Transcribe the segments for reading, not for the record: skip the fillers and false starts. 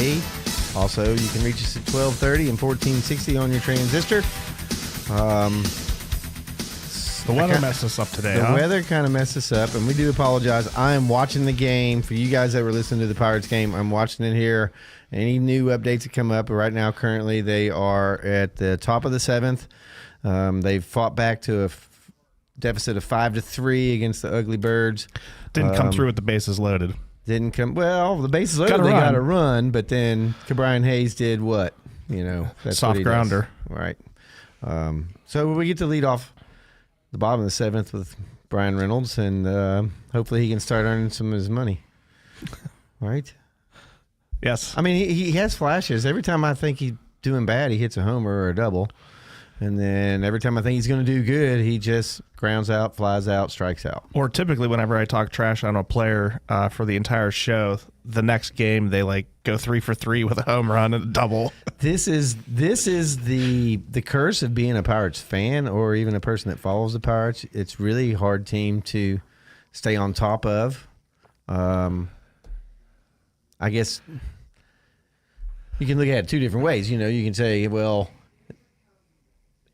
today. Also, you can reach us at 1230 and 1460 on your transistor. The weather messed us up today, The weather kind of messed us up, and we do apologize. I am watching the game. For you guys that were listening to the Pirates game, I'm watching it here. Any new updates that come up, right now, currently, they are at the top of the seventh. They've fought back to a deficit of 5-3 against the Ugly Birds. Didn't come through with the bases loaded. Didn't come. Well, the bases loaded, they got a run, but then Ke'Bryan Hayes did what? That's soft grounder. Does. Right. So we get to lead off the bottom of the seventh with Brian Reynolds, and hopefully he can start earning some of his money. Right? Yes. I mean, he has flashes. Every time I think he's doing bad, he hits a homer or a double. And then every time I think he's going to do good, he just grounds out, flies out, strikes out. Or typically whenever I talk trash on a player for the entire show, the next game they go 3 for 3 with a home run and a double. This is the curse of being a Pirates fan or even a person that follows the Pirates. It's really a hard team to stay on top of. I guess you can look at it two different ways. You can say, well,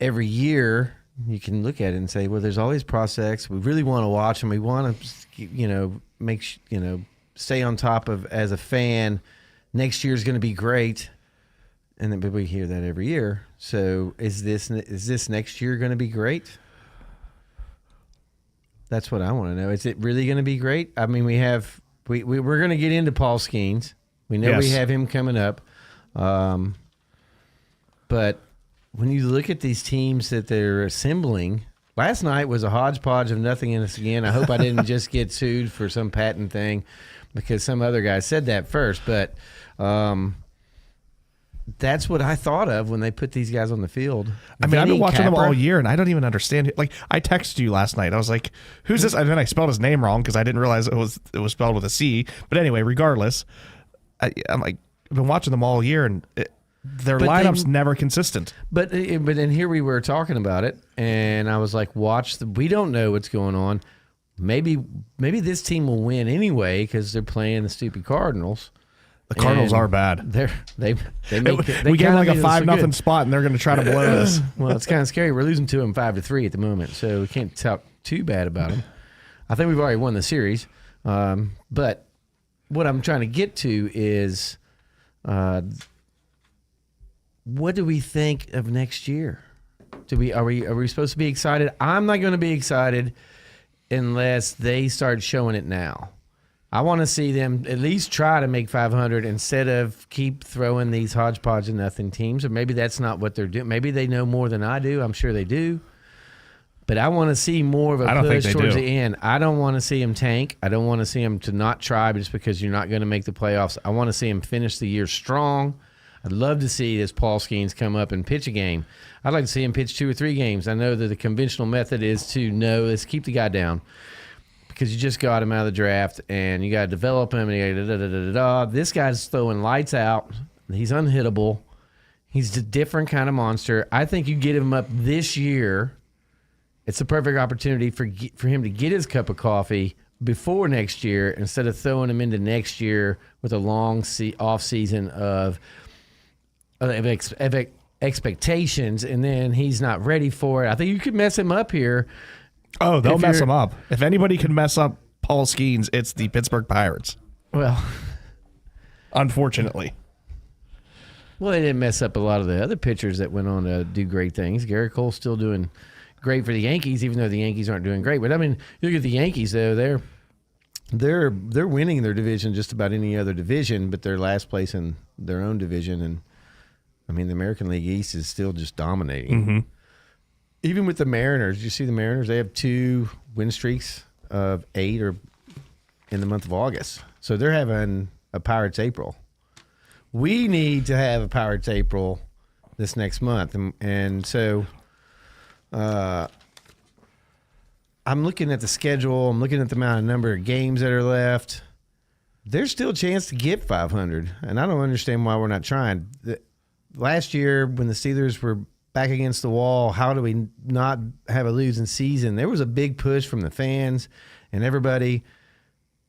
every year you can look at it and say, well, there's always prospects. We really want to watch them. We want to, stay on top of as a fan. Next year is going to be great. And then we hear that every year. So is this next year going to be great? That's what I want to know. Is it really going to be great? I mean, we're going to get into Paul Skeens. We know we have him coming up. But when you look at these teams that they're assembling, last night was a hodgepodge of nothing in us again. I hope I didn't just get sued for some patent thing because some other guy said that first. But that's what I thought of when they put these guys on the field. I've been watching them all year, and I don't even understand it. I texted you last night. I was like, who's this? And then I spelled his name wrong because I didn't realize it was spelled with a C. But anyway, regardless, I'm like, I've been watching them all year, and their lineup's never consistent. But then here we were talking about it, and I was like, we don't know what's going on. Maybe this team will win anyway because they're playing the stupid Cardinals. The Cardinals are bad. We gave them a 5-0 spot, and they're going to try to blow this. Well, it's kind of scary. We're losing to them 5-3 at the moment, so we can't talk too bad about them. I think we've already won the series. But what I'm trying to get to is, what do we think of next year? Are we supposed to be excited? I'm not going to be excited unless they start showing it now. I want to see them at least try to make 500 instead of keep throwing these hodgepodge of nothing teams. Or maybe that's not what they're doing. Maybe they know more than I do. I'm sure they do. But I want to see more of a push towards the end. I don't want to see them tank. I don't want to see them to not try just because you're not going to make the playoffs. I want to see them finish the year strong. I'd love to see this Paul Skeens come up and pitch a game. I'd like to see him pitch 2 or 3 games. I know that the conventional method is to let's keep the guy down because you just got him out of the draft and you got to develop him. And This guy's throwing lights out. He's unhittable. He's a different kind of monster. I think you get him up this year. It's a perfect opportunity for him to get his cup of coffee before next year instead of throwing him into next year with a long off season of expectations, and then he's not ready for it. I think you could mess him up here. Oh, they'll mess him up. If anybody can mess up Paul Skeens, it's the Pittsburgh Pirates. Well, unfortunately. Well, they didn't mess up a lot of the other pitchers that went on to do great things. Garrett Cole's still doing great for the Yankees, even though the Yankees aren't doing great. But I mean, you look at the Yankees, though, they're winning their division just about any other division, but they're last place in their own division. And I mean, the American League East is still just dominating. Mm-hmm. Even with the Mariners, you see the Mariners, they have 2 win streaks of 8 or in the month of August. So they're having a Pirates April. We need to have a Pirates April this next month. And so I'm looking at the schedule. I'm looking at the number of games that are left. There's still a chance to get 500, and I don't understand why we're not trying. Last year, when the Steelers were back against the wall, how do we not have a losing season? There was a big push from the fans and everybody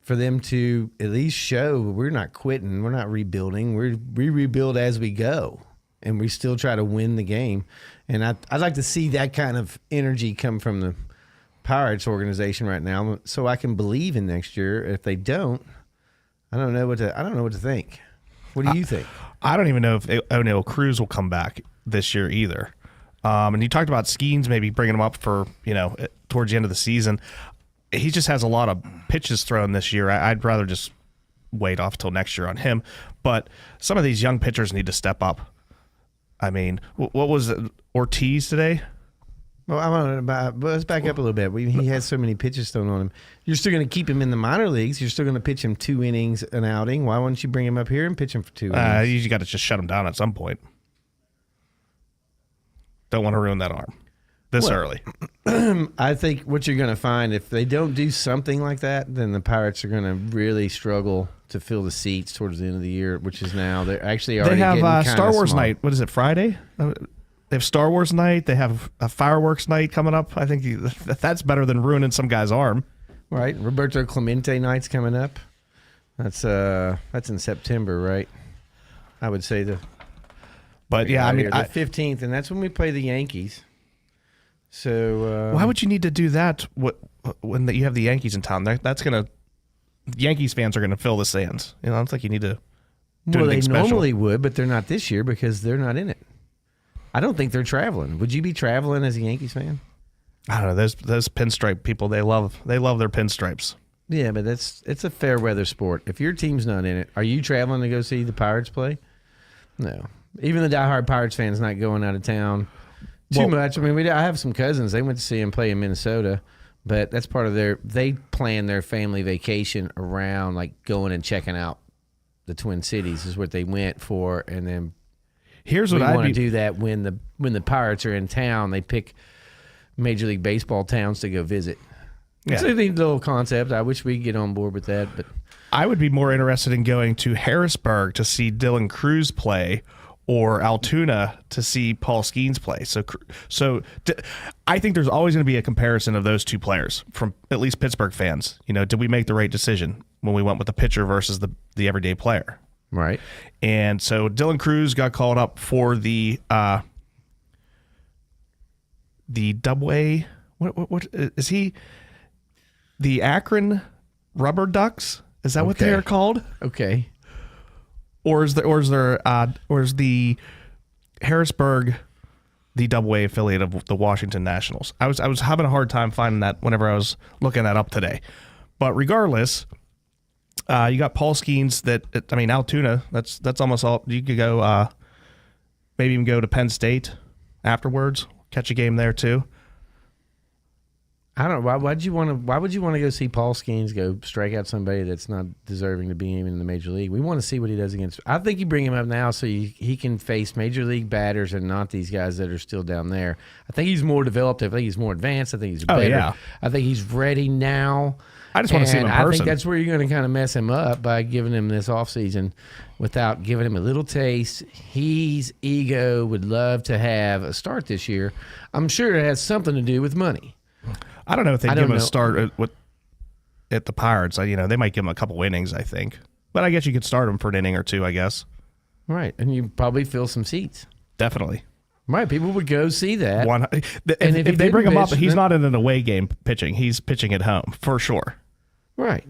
for them to at least show we're not quitting, we're not rebuilding, we rebuild as we go, and we still try to win the game. And I'd like to see that kind of energy come from the Pirates organization right now, so I can believe in next year. If they don't, I don't know what to think. What do you think? I don't even know if O'Neill Cruz will come back this year either. And you talked about Skeens maybe bringing him up for, towards the end of the season. He just has a lot of pitches thrown this year. I'd rather just wait off till next year on him. But some of these young pitchers need to step up. I mean, what was it, Ortiz today? Well, let's back up a little bit. He has so many pitches thrown on him. You're still going to keep him in the minor leagues. You're still going to pitch him 2 innings an outing. Why wouldn't you bring him up here and pitch him for 2 innings? You got to just shut him down at some point. Don't want to ruin that arm this early. I think what you're going to find, if they don't do something like that, then the Pirates are going to really struggle to fill the seats towards the end of the year, which is now. They're actually already They getting have kinda Star Wars small. night. What is it, Friday? They have Star Wars night. They have a fireworks night coming up. I think that's better than ruining some guy's arm. Right. Roberto Clemente night's coming up. That's in September, right? I would say But yeah, I mean, the 15th, and that's when we play the Yankees. So why would you need to do that when you have the Yankees in town? That's gonna Yankees fans are gonna fill the stands. I don't think you need to do well, they anything special. normally would, but they're not this year because they're not in it. I don't think they're traveling. Would you be traveling as a Yankees fan? I don't know. Those pinstripe people, they love their pinstripes. Yeah, but it's a fair weather sport. If your team's not in it, are you traveling to go see the Pirates play? No. Even the diehard Pirates fans not going out of town too much. I mean, I have some cousins. They went to see him play in Minnesota, but that's part of they plan their family vacation around like going and checking out the Twin Cities is what they went for, and then Here's what we I'd want be to do that when the Pirates are in town. They pick Major League Baseball towns to go visit. Yeah. It's a neat little concept. I wish we could get on board with that, but I would be more interested in going to Harrisburg to see Dylan Cruz play, or Altoona to see Paul Skeens play. So I think there's always going to be a comparison of those two players from at least Pittsburgh fans. Did we make the right decision when we went with the pitcher versus the everyday player? right. And so Dylan Cruz got called up for the Double A. What is he? The Akron Rubber Ducks? Is that what they Okay. are called? Okay. Or is the Harrisburg the Double A affiliate of the Washington Nationals? I was having a hard time finding that whenever I was looking that up today. But regardless, you got Paul Skeens. Altoona. That's almost all. You could go, maybe even go to Penn State afterwards. Catch a game there too. I don't know. Why would you want to go see Paul Skeens go strike out somebody that's not deserving to be even in the major league? We want to see what he does against. I think you bring him up now so he can face major league batters and not these guys that are still down there. I think he's more developed. I think he's more advanced. I think he's better. Yeah. I think he's ready now. I just want to see him in I person. think that's where you're going to kind of mess him up by giving him this offseason without giving him a little taste. His ego would love to have a start this year. I'm sure it has something to do with money. I don't know if they I give don't him a know. start at the Pirates. They might give him a couple innings, I think. But I guess you could start him for an inning or two, I guess. Right. And you probably fill some seats. Definitely. Right. People would go see that. If they bring him up, pitch, he's then- not in an away game pitching. He's pitching at home, for sure. Right.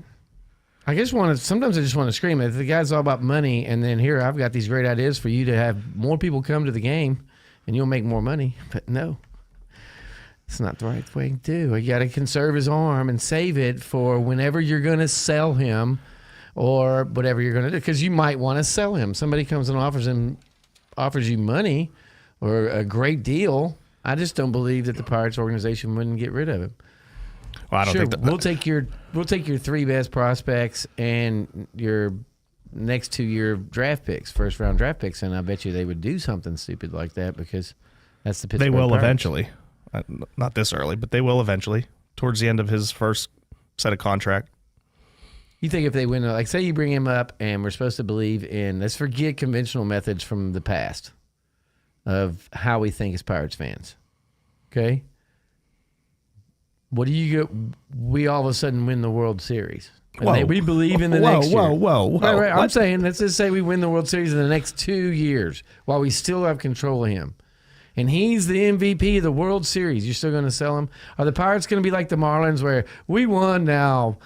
Sometimes I just want to scream. If the guy's all about money, and then here I've got these great ideas for you to have more people come to the game and you'll make more money. But no. It's not the right way to do. You got to conserve his arm and save it for whenever you're going to sell him or whatever you're going to do. Because you might want to sell him. Somebody comes and offers you money or a great deal. I just don't believe that the Pirates organization wouldn't get rid of him. Well, I don't Sure, think that. we'll take your 3 best prospects and your next 2-year draft picks, first round draft picks, and I bet you they would do something stupid like that because that's the Pittsburgh They will Pirates. eventually. Not this early, but they will eventually. Towards the end of his first set of contract. You think if they win, like say you bring him up and we're supposed to believe in, let's forget conventional methods from the past of how we think as Pirates fans. Okay? What do you get? We all of a sudden win the World Series. And we believe in the next year. Whoa. Right. I'm saying, let's just say we win the World Series in the next 2 years while we still have control of him. And he's the MVP of the World Series. You're still going to sell him? Are the Pirates going to be like the Marlins where we won now?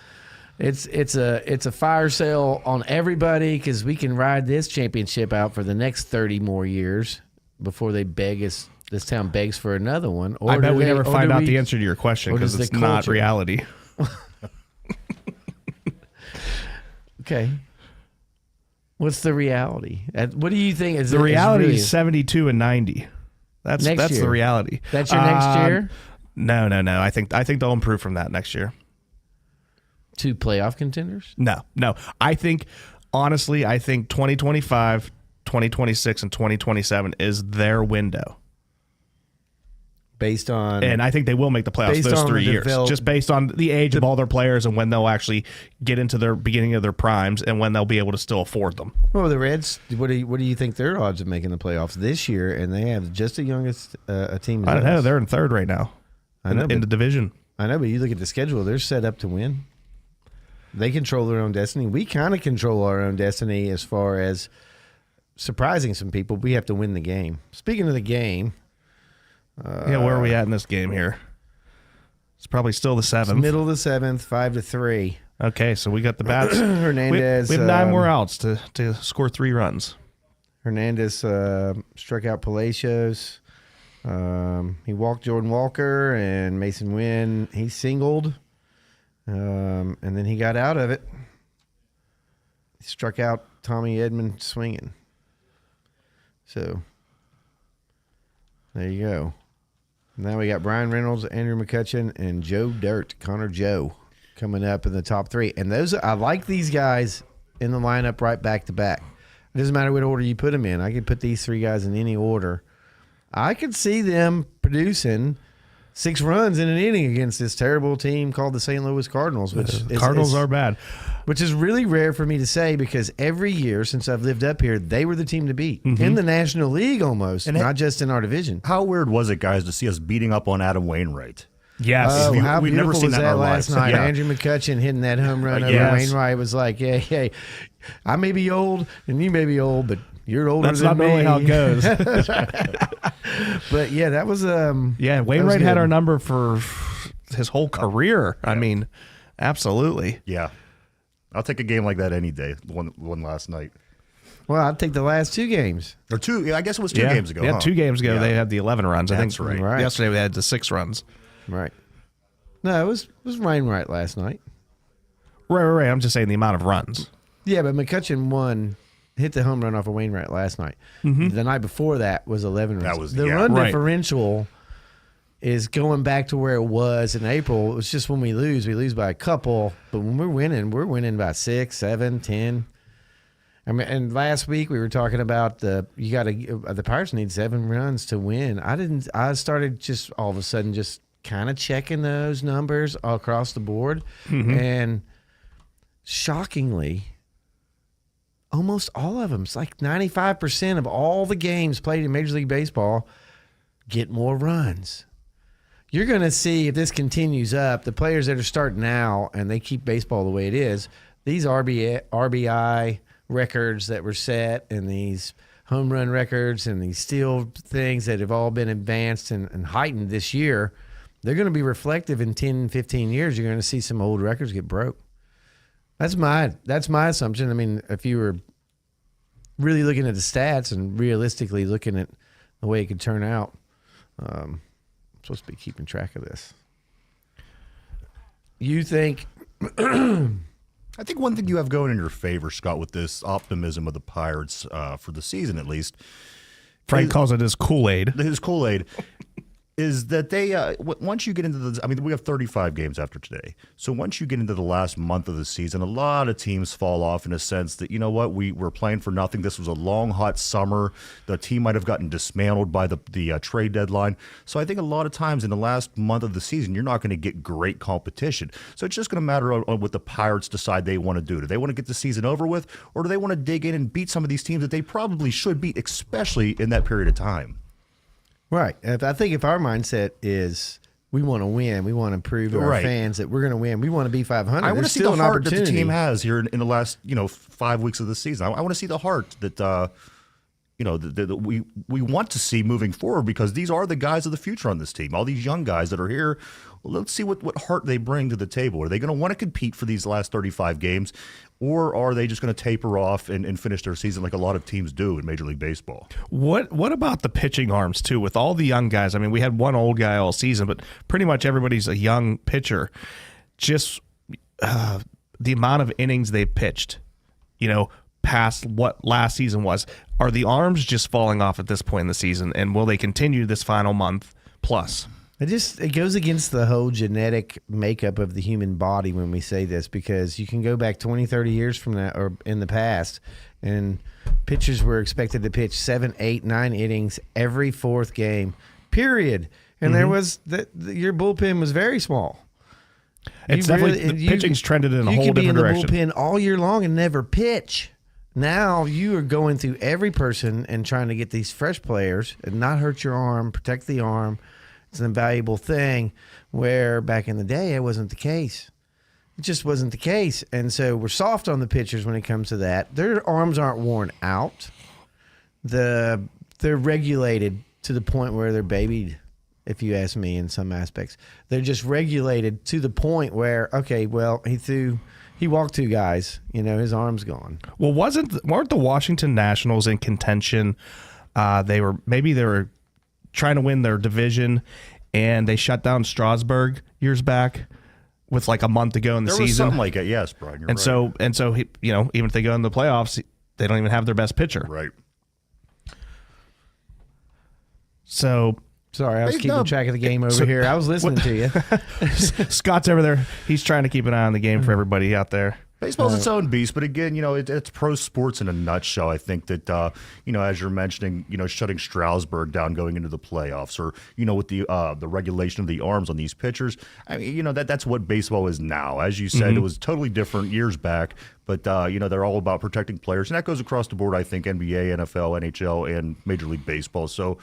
It's a fire sale on everybody because we can ride this championship out for the next 30 more years before they beg us. This town begs for another one. Or I bet we never find out the answer to your question because it's not reality. Okay. What's the reality? What do you think? The reality is 72 and 90. That's the reality. That's your next year? No. I think they'll improve from that next year. 2 playoff contenders? No. I think 2025, 2026, and 2027 is their window. Based on, and I think they will make the playoffs those 3 years, just based on the age of all their players and when they'll actually get into their beginning of their primes and when they'll be able to still afford them. Well, the Reds, what do you think their odds of making the playoffs this year? And they have just the youngest a team. As I don't know. They're in third right now. In the division. I know, but you look at the schedule; they're set up to win. They control their own destiny. We kind of control our own destiny as far as surprising some people. We have to win the game. Speaking of the game. Where are we at in this game here? It's probably still the 7th. Middle of the 7th, 5-3. Okay, so we got the bats. Hernandez. We have 9 more outs to score 3 runs. Hernandez struck out Palacios. He walked Jordan Walker and Mason Wynn. He singled, and then he got out of it. He struck out Tommy Edman swinging. So there you go. Now we got Brian Reynolds, Andrew McCutchen, and Joe Dirt, Connor Joe, coming up in the top 3. And I like these guys in the lineup right back to back. It doesn't matter what order you put them in. I could put these 3 guys in any order. I could see them producing 6 runs in an inning against this terrible team called the St. Louis Cardinals. Cardinals are bad. Which is really rare for me to say because every year since I've lived up here, they were the team to beat. In the National League almost, and not just in our division. How weird was it, guys, to see us beating up on Adam Wainwright? Yes. How we've beautiful never seen was that in our last lives. night? Yeah. Andrew McCutchen hitting that home run over Yes. Wainwright was like, hey, I may be old and you may be old, but you're older That's than not normally me. how it goes. But yeah, that was Wainwright had our number for his whole career. I mean, absolutely. Yeah. I'll take a game like that any day. One last night. Well, I'd take the last 2 games. Or 2. I guess it was 2 games ago. Yeah, 2 games ago they had the 11 runs. I That's think right. yesterday we had the 6 runs. Right. No, it was Wainwright last night. Right. I'm just saying the amount of runs. Yeah, but McCutchen hit the home run off of Wainwright last night. The night before that was 11 runs. That was the run differential is going back to where it was in April. It was just when we lose by a couple. But when we're winning by 6, 7, 10. I mean, and last week we were talking about the Pirates need 7 runs to win. I started just all of a sudden just kind of checking those numbers all across the board, and shockingly, almost all of them, it's like 95% of all the games played in Major League Baseball, get more runs. You're going to see if this continues up, the players that are starting now and they keep baseball the way it is, these RBI records that were set and these home run records and these steal things that have all been advanced and heightened this year, they're going to be reflective in 10, 15 years. You're going to see some old records get broke. That's my assumption. I mean, if you were really looking at the stats and realistically looking at the way it could turn out, I'm supposed to be keeping track of this. You think? I think one thing you have going in your favor, Scott, with this optimism of the Pirates for the season at least. Frank calls it his Kool-Aid. His Kool-Aid. Is that they once you get into the, I mean, we have 35 games after today. So once you get into the last month of the season, a lot of teams fall off in a sense that, you know what, we're playing for nothing. This was a long, hot summer. The team might have gotten dismantled by the trade deadline. So I think a lot of times in the last month of the season, you're not going to get great competition. So it's just going to matter on what the Pirates decide they want to do. Do they want to get the season over with, or do they want to dig in and beat some of these teams that they probably should beat, especially in that period of time? Right. I think if our mindset is we want to win. We want to prove to our Right. fans that we're going to win. We want to be 500. I want to There's see still the an heart that the opportunity. team has here in the last 5 weeks of the season. I want to see the heart that that we want to see moving forward, because these are the guys of the future on this team. All these young guys that are here. Well, let's see what heart they bring to the table. Are they going to want to compete for these last 35 games, or are they just going to taper off and finish their season like a lot of teams do in Major League Baseball? What about the pitching arms too? With all the young guys, I mean, we had one old guy all season, but pretty much everybody's a young pitcher. Just the amount of innings they pitched, past what last season was. Are the arms just falling off at this point in the season, and will they continue this final month plus? It goes against the whole genetic makeup of the human body when we say this, because you can go back 20, 30 years from that, or in the past, and pitchers were expected to pitch 7, 8, 9 innings every fourth game, period. And there was your bullpen was very small. It's definitely the pitching's trended in a whole different direction. You could be in the bullpen all year long and never pitch. Now you are going through every person and trying to get these fresh players and not hurt your arm, protect the arm. It's an invaluable thing, where back in the day it wasn't the case. It just wasn't the case. And so we're soft on the pitchers when it comes to that. Their arms aren't worn out. They're regulated to the point where they're babied, if you ask me, in some aspects. They're just regulated to the point where, okay, well, he walked 2 guys, his arm's gone. Well, weren't the Washington Nationals in contention? They were trying to win their division, and they shut down Strasburg years back with like a month to go in the There season. was something like that, yes, Brian. You're and right. so even if they go in the playoffs, they don't even have their best pitcher. Right. So Sorry, I was Hey, keeping no, track of the game over here. I was listening to you. Scott's over there. He's trying to keep an eye on the game for everybody out there. Baseball's its own beast, but again, it's pro sports in a nutshell. I think that, as you're mentioning, shutting Strasburg down going into the playoffs, or, with the regulation of the arms on these pitchers. I mean, that's what baseball is now. As you said, it was totally different years back, but, they're all about protecting players. And that goes across the board, I think, NBA, NFL, NHL, and Major League Baseball. So,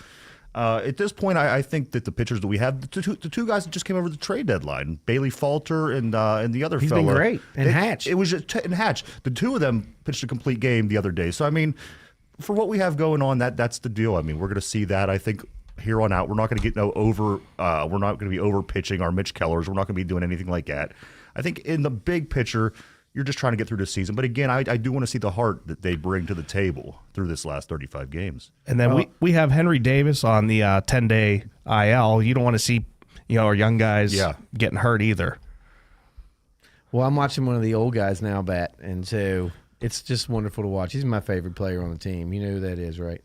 at this point, I think that the pitchers that we have, the two guys that just came over the trade deadline, Bailey Falter and the other He's fella. been great. And Hatch. It was just and Hatch. The two of them pitched a complete game the other day. So, I mean, for what we have going on, that's the deal. I mean, we're going to see that, I think, here on out. We're not going to get we're not going to be over pitching our Mitch Kellers. We're not going to be doing anything like that. I think in the big picture, you're just trying to get through the season. But again, I do want to see the heart that they bring to the table through this last 35 games. And then we have Henry Davis on the 10-day IL. You don't want to see our young guys getting hurt either. Well, I'm watching one of the old guys now bat, and so it's just wonderful to watch. He's my favorite player on the team. You know who that is, right?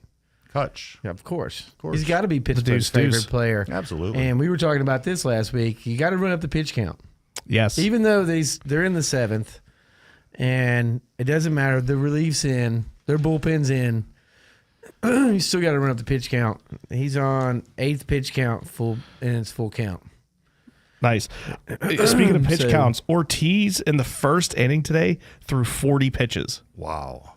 Kutch. Yeah, of course. He's got to be Pittsburgh's Deuce. favorite player. Absolutely. And we were talking about this last week. You got to run up the pitch count. Yes. Even though they're in the 7th, and it doesn't matter. The relief's in. Their bullpen's in. You still got to run up the pitch count. He's on 8th pitch count, and it's full count. Nice. Speaking of pitch So- counts, Ortiz in the first inning today threw 40 pitches. Wow.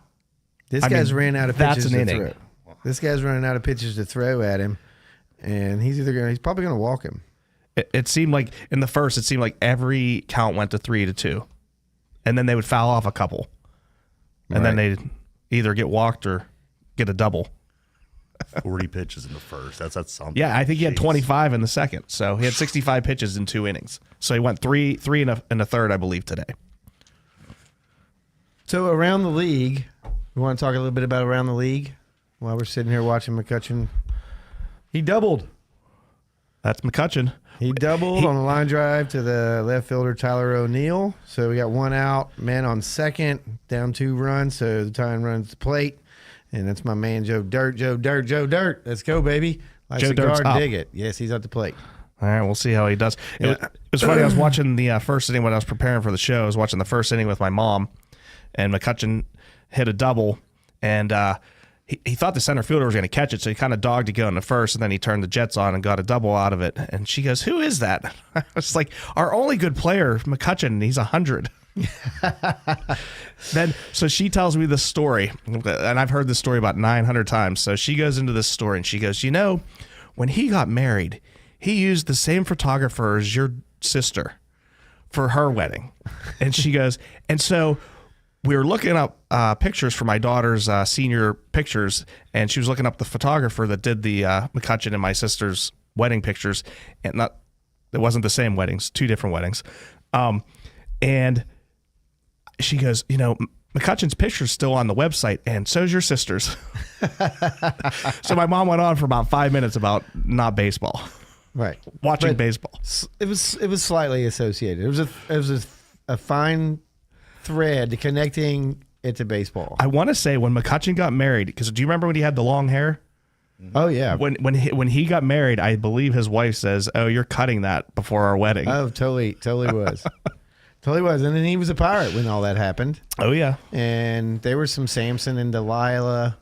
This I guy's mean, ran out of that's pitches an to inning. throw. This guy's running out of pitches to throw at him, and he's probably going to walk him. It seemed like in the first, every count went to 3-2, and then they would foul off a couple, and then they'd either get walked or get a double. 40 pitches in the first. That's something. Yeah, I think he had Jeez. 25 in the second, so he had 65 pitches in 2 innings. So he went three in a third, I believe, today. So around the league, we want to talk a little bit about around the league while we're sitting here watching McCutchen. He doubled. That's McCutchen. He doubled on a line drive to the left fielder Tyler O'Neill. So we got 1 out, man on second, down 2 runs. So the tying run to the plate, and that's my man Joe Dirt. Let's go, baby. Like Joe cigar, Dirt's up. dig it. Yes, he's at the plate. All right, we'll see how he does. It was funny. I was watching the first inning when I was preparing for the show. I was watching the first inning with my mom, and McCutchen hit a double, and he thought the center fielder was going to catch it, so he kind of dogged to go in the first, and then he turned the Jets on and got a double out of it. And she goes, "Who is that?" I was like, "Our only good player, McCutchen, and he's 100." Then, so she tells me this story, and I've heard this story about 900 times. So she goes into this story, and she goes, when he got married, he used the same photographer as your sister for her wedding. And she goes, and so we were looking up pictures for my daughter's senior pictures, and she was looking up the photographer that did the McCutcheon and my sister's wedding pictures, and it wasn't the same weddings, 2 different weddings. And she goes, McCutcheon's picture's still on the website, and so's your sister's. So my mom went on for about 5 minutes about not baseball, Right. watching But baseball. It was slightly associated. It was a fine thread connecting it to baseball. I want to say when McCutcheon got married, because do you remember when he had the long hair? Oh yeah. When he got married, I believe his wife says, "Oh, you're cutting that before our wedding." Oh, totally was. Totally was. And then he was a pirate when all that happened. Oh yeah. And there were some Samson and Delilah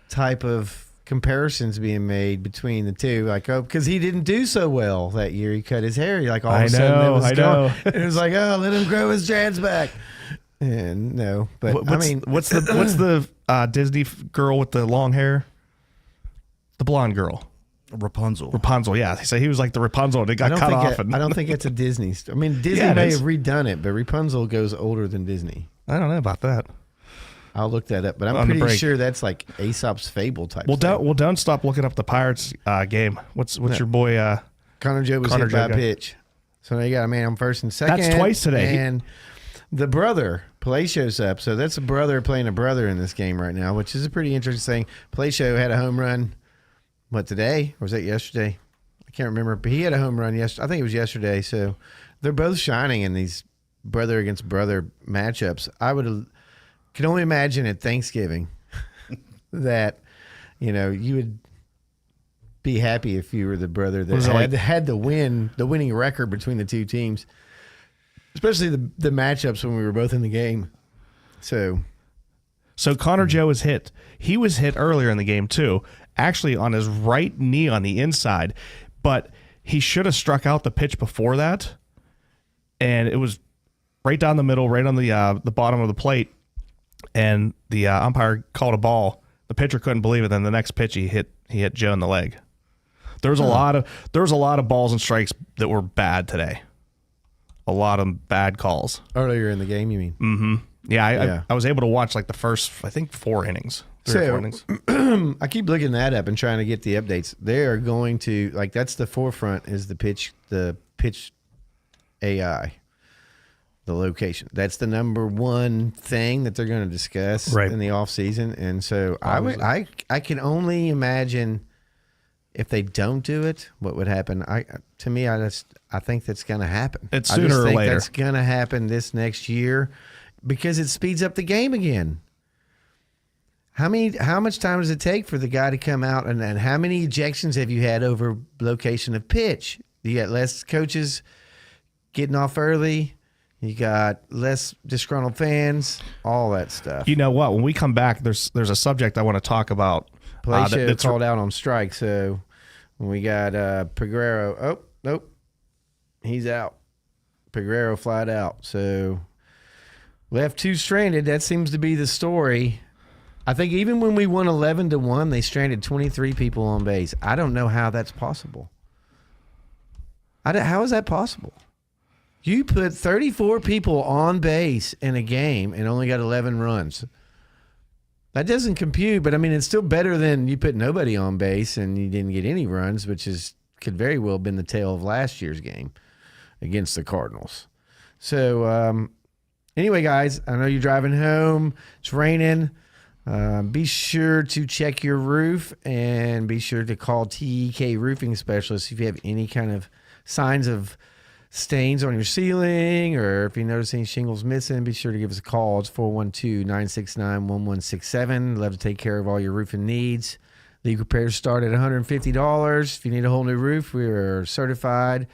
type of comparisons being made between the two. Like, because he didn't do so well that year. He cut his hair. Like all of a sudden it was gone. It was like, oh, let him grow his dreads back. And no, but what's the Disney girl with the long hair? The blonde girl. Rapunzel. Yeah. So he was like the Rapunzel, and it got cut off. I don't think it's a Disney. Disney Yeah, may it have redone it, but Rapunzel goes older than Disney. I don't know about that. I'll look that up, but On I'm the pretty break. sure that's like Aesop's Fable type. Well, thing. don't stop looking up the Pirates game. What's your boy? Connor Joe was Connor hit by Joe a guy. pitch. So now you got a man on first and second. That's twice today. And the brother, Palacio's up. So that's a brother playing a brother in this game right now, which is a pretty interesting thing. Palacio had a home run, today? Or was that yesterday? I can't remember. But he had a home run yesterday. I think it was yesterday. So they're both shining in these brother against brother matchups. Can only imagine at Thanksgiving that, you would be happy if you were the brother that had the winning record between the two teams, especially the matchups when we were both in the game. So Connor Joe was hit. He was hit earlier in the game too, actually on his right knee on the inside, but he should have struck out the pitch before that, and it was right down the middle, right on the bottom of the plate, and the umpire called a ball. The pitcher couldn't believe it. Then the next pitch he hit Joe in the leg. There was a lot of balls and strikes that were bad today. A lot of bad calls earlier in the game, you mean? Mm-hmm. Yeah, Yeah. I was able to watch like the first, I think, 4 innings. 3 or 4 innings. I keep looking that up and trying to get the updates. They are going to that's the forefront is the pitch AI, the location. That's the number one thing that they're going to discuss in the off season. And so I can only imagine if they don't do it, what would happen. I think that's going to happen. It's sooner or later. That's going to happen this next year because it speeds up the game again. How much time does it take for the guy to come out and how many ejections have you had over location of pitch? You got less coaches getting off early. You got less disgruntled fans, all that stuff. You know what? When we come back, there's a subject I want to talk about. Palacio that's called out on strike, so when we got Peguero. Oh, nope. He's out. Peguero flat out. So left 2 stranded. That seems to be the story. I think even when we won 11-1, they stranded 23 people on base. I don't know how that's possible. How is that possible? You put 34 people on base in a game and only got 11 runs. That doesn't compute, but it's still better than you put nobody on base and you didn't get any runs, which could very well have been the tail of last year's game against the Cardinals. So anyway, guys, I know you're driving home. It's raining. Be sure to check your roof and be sure to call TEK Roofing Specialists if you have any kind of signs of stains on your ceiling or if you notice any shingles missing. Be sure to give us a call. It's 412-969-1167. Love to take care of all your roofing needs. League repairs start at $150. If you need a whole new roof, we are certified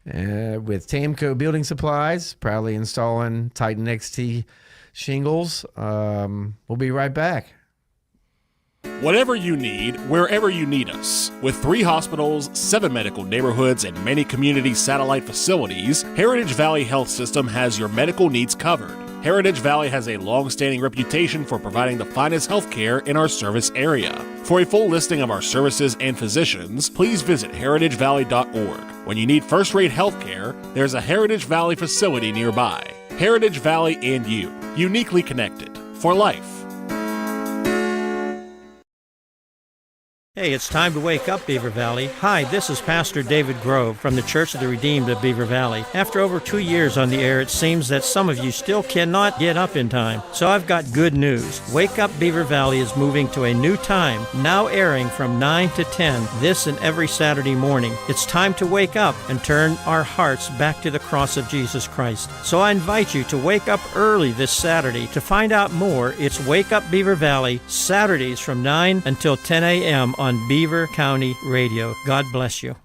with Tamco Building Supplies, proudly installing Titan XT shingles. We'll be right back. Whatever you need, wherever you need us. With 3 hospitals, 7 medical neighborhoods, and many community satellite facilities, Heritage Valley Health System has your medical needs covered. Heritage Valley has a long-standing reputation for providing the finest health care in our service area. For a full listing of our services and physicians, please visit heritagevalley.org. When you need first-rate health care, there's a Heritage Valley facility nearby. Heritage Valley and you, uniquely connected for life. Hey, it's time to wake up, Beaver Valley. Hi, this is Pastor David Grove from the Church of the Redeemed of Beaver Valley. After over 2 years on the air, it seems that some of you still cannot get up in time. So I've got good news. Wake Up Beaver Valley is moving to a new time, now airing from 9 to 10, this and every Saturday morning. It's time to wake up and turn our hearts back to the cross of Jesus Christ. So I invite you to wake up early this Saturday. To find out more, it's Wake Up Beaver Valley, Saturdays from 9 until 10 a.m. on Beaver County Radio. God bless you.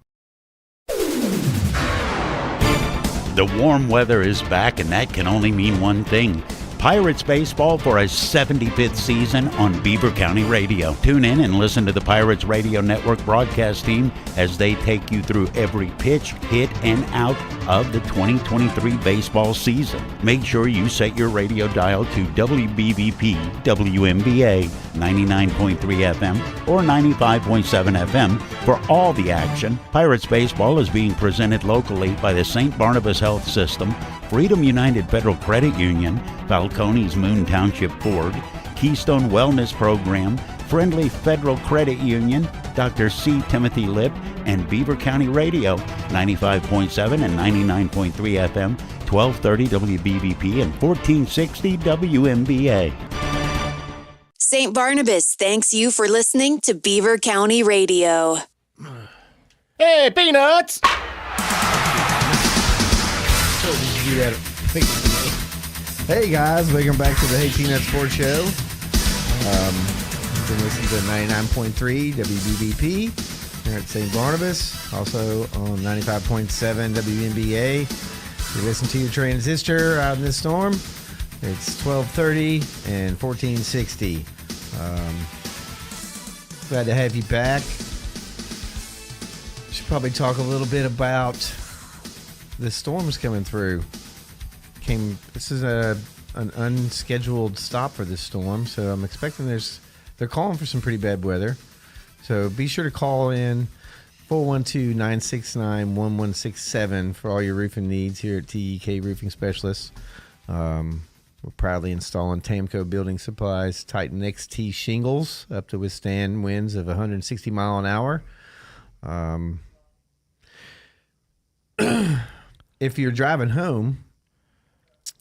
The warm weather is back, and that can only mean one thing. Pirates baseball for a 75th season on Beaver County Radio. Tune in and listen to the Pirates Radio Network broadcast team as they take you through every pitch, hit, and out of the 2023 baseball season. Make sure you set your radio dial to WBVP WMBA 99.3 FM or 95.7 FM for all the action. Pirates baseball is being presented locally by the St. Barnabas Health System, Freedom United Federal Credit Union, Falcones Moon Township Ford, Keystone Wellness Program, Friendly Federal Credit Union, Dr. C. Timothy Lip, and Beaver County Radio, 95.7 and 99.3 FM, 1230 WBVP and 1460 WMBA. St. Barnabas thanks you for listening to Beaver County Radio. Hey, Peanuts! Hey guys, welcome back to the Hey Peanut Sports Show. You can listen to 99.3 WBVP here at St. Barnabas, also on 95.7 WNBA. You listen to your transistor out in the storm. It's 1230 and 1460. Glad to have you back. Should probably talk a little bit about the storms coming through. This is an unscheduled stop for this storm, so I'm expecting they're calling for some pretty bad weather. So be sure to call in 412-969-1167 for all your roofing needs here at TEK Roofing Specialists. We're proudly installing Tamco Building Supplies Titan XT shingles up to withstand winds of 160 mile an hour. If you're driving home,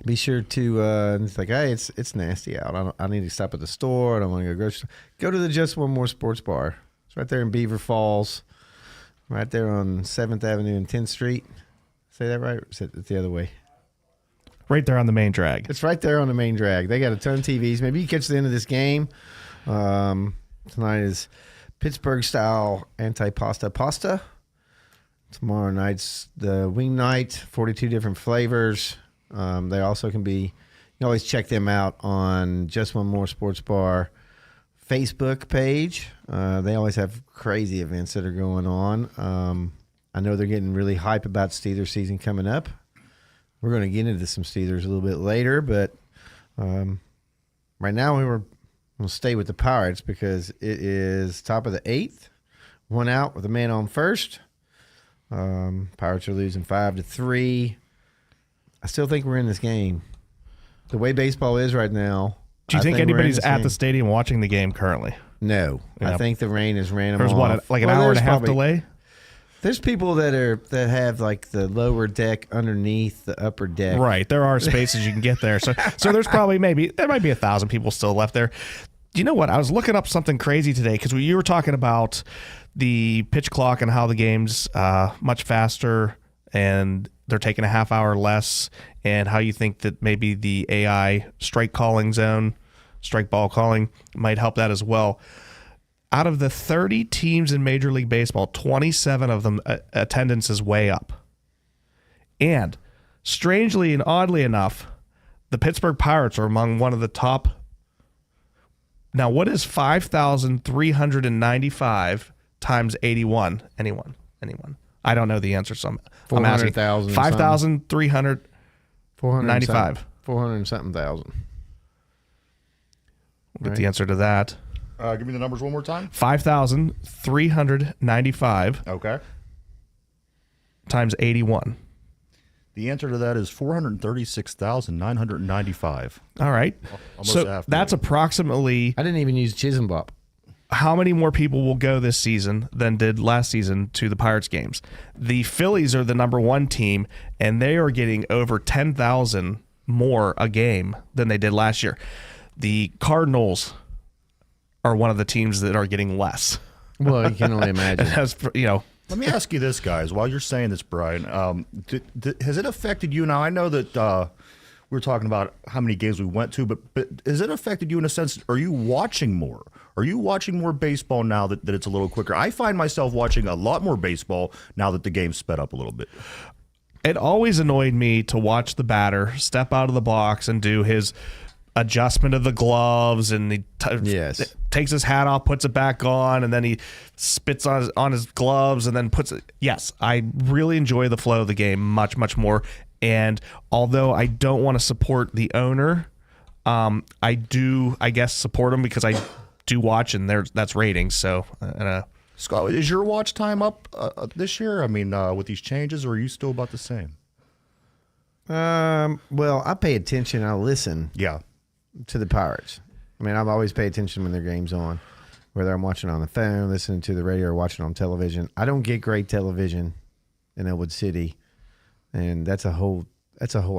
be sure to it's like, hey, it's nasty out. I need to stop at the store. I don't want to go grocery store. Go to the Just One More Sports Bar. It's right there in Beaver Falls, right there on 7th Avenue and 10th Street. Say that right? Or is it the other way? Right there on the main drag. It's right there on the main drag. They got a ton of TVs. Maybe you catch the end of this game. Tonight is Pittsburgh-style pasta. Tomorrow night's the wing night, 42 different flavors. They also can be, you can always check them out on Just One More Sports Bar Facebook page. They always have crazy events that are going on. I know they're getting really hype about Steelers season coming up. We're going to get into some Steelers a little bit later, but right now we'll stay with the Pirates because it is top of the 8th, one out with a man on first. Pirates are losing 5-3. I still think we're in this game. The way baseball is right now. Do you think anybody's at the stadium watching the game currently? No. Yeah. I think the rain has ran them There's off. what, an hour and a half delay? There's people that have like the lower deck underneath the upper deck. Right. There are spaces you can get there. So there's probably there might be 1,000 people still left there. Do you know what? I was looking up something crazy today because you were talking about the pitch clock and how the game's much faster and they're taking a half hour less, and how you think that maybe the AI strike calling zone, strike ball calling might help that as well. Out of the 30 teams in Major League Baseball, 27 of them attendance is way up. And strangely and oddly enough, the Pittsburgh Pirates are among one of the top. Now, what is 5,395 times 81? Anyone? I don't know the answer, so I'm asking. 400,000. 5,395. 400 and something thousand. We'll get the answer to that. Give me the numbers one more time. 5,395 Okay. times 81. The answer to that is 436,995. All right. Almost So half that's million. approximately I didn't even use Chisenbop. how many more people will go this season than did last season to the Pirates games. The Phillies are the number one team, and they are getting over 10,000 more a game than they did last year. The Cardinals are one of the teams that are getting less. Well, you can only imagine. As you know, Let me ask you this, guys. While you're saying this, Brian, has it affected you? Now, I know that we were talking about how many games we went to, but has it affected you in a sense? Are you watching more? Are you watching more baseball now that it's a little quicker? I find myself watching a lot more baseball now that the game's sped up a little bit. it always annoyed me to watch the batter step out of the box and do his adjustment of the gloves, and he Yes. takes his hat off, puts it back on, and then he spits on his gloves and then puts it. Yes, I really enjoy the flow of the game much, much more. And although I don't want to support the owner, I do, I guess, support him because I do watch, and that's ratings. So, Scott, is your watch time up this year? I mean, with these changes, or are you still about the same? Well, I pay attention. I listen Yeah. to the Pirates. I mean, I've always paid attention when their game's on, whether I'm watching on the phone, listening to the radio, or watching on television. I don't get great television in Elwood City, and that's a whole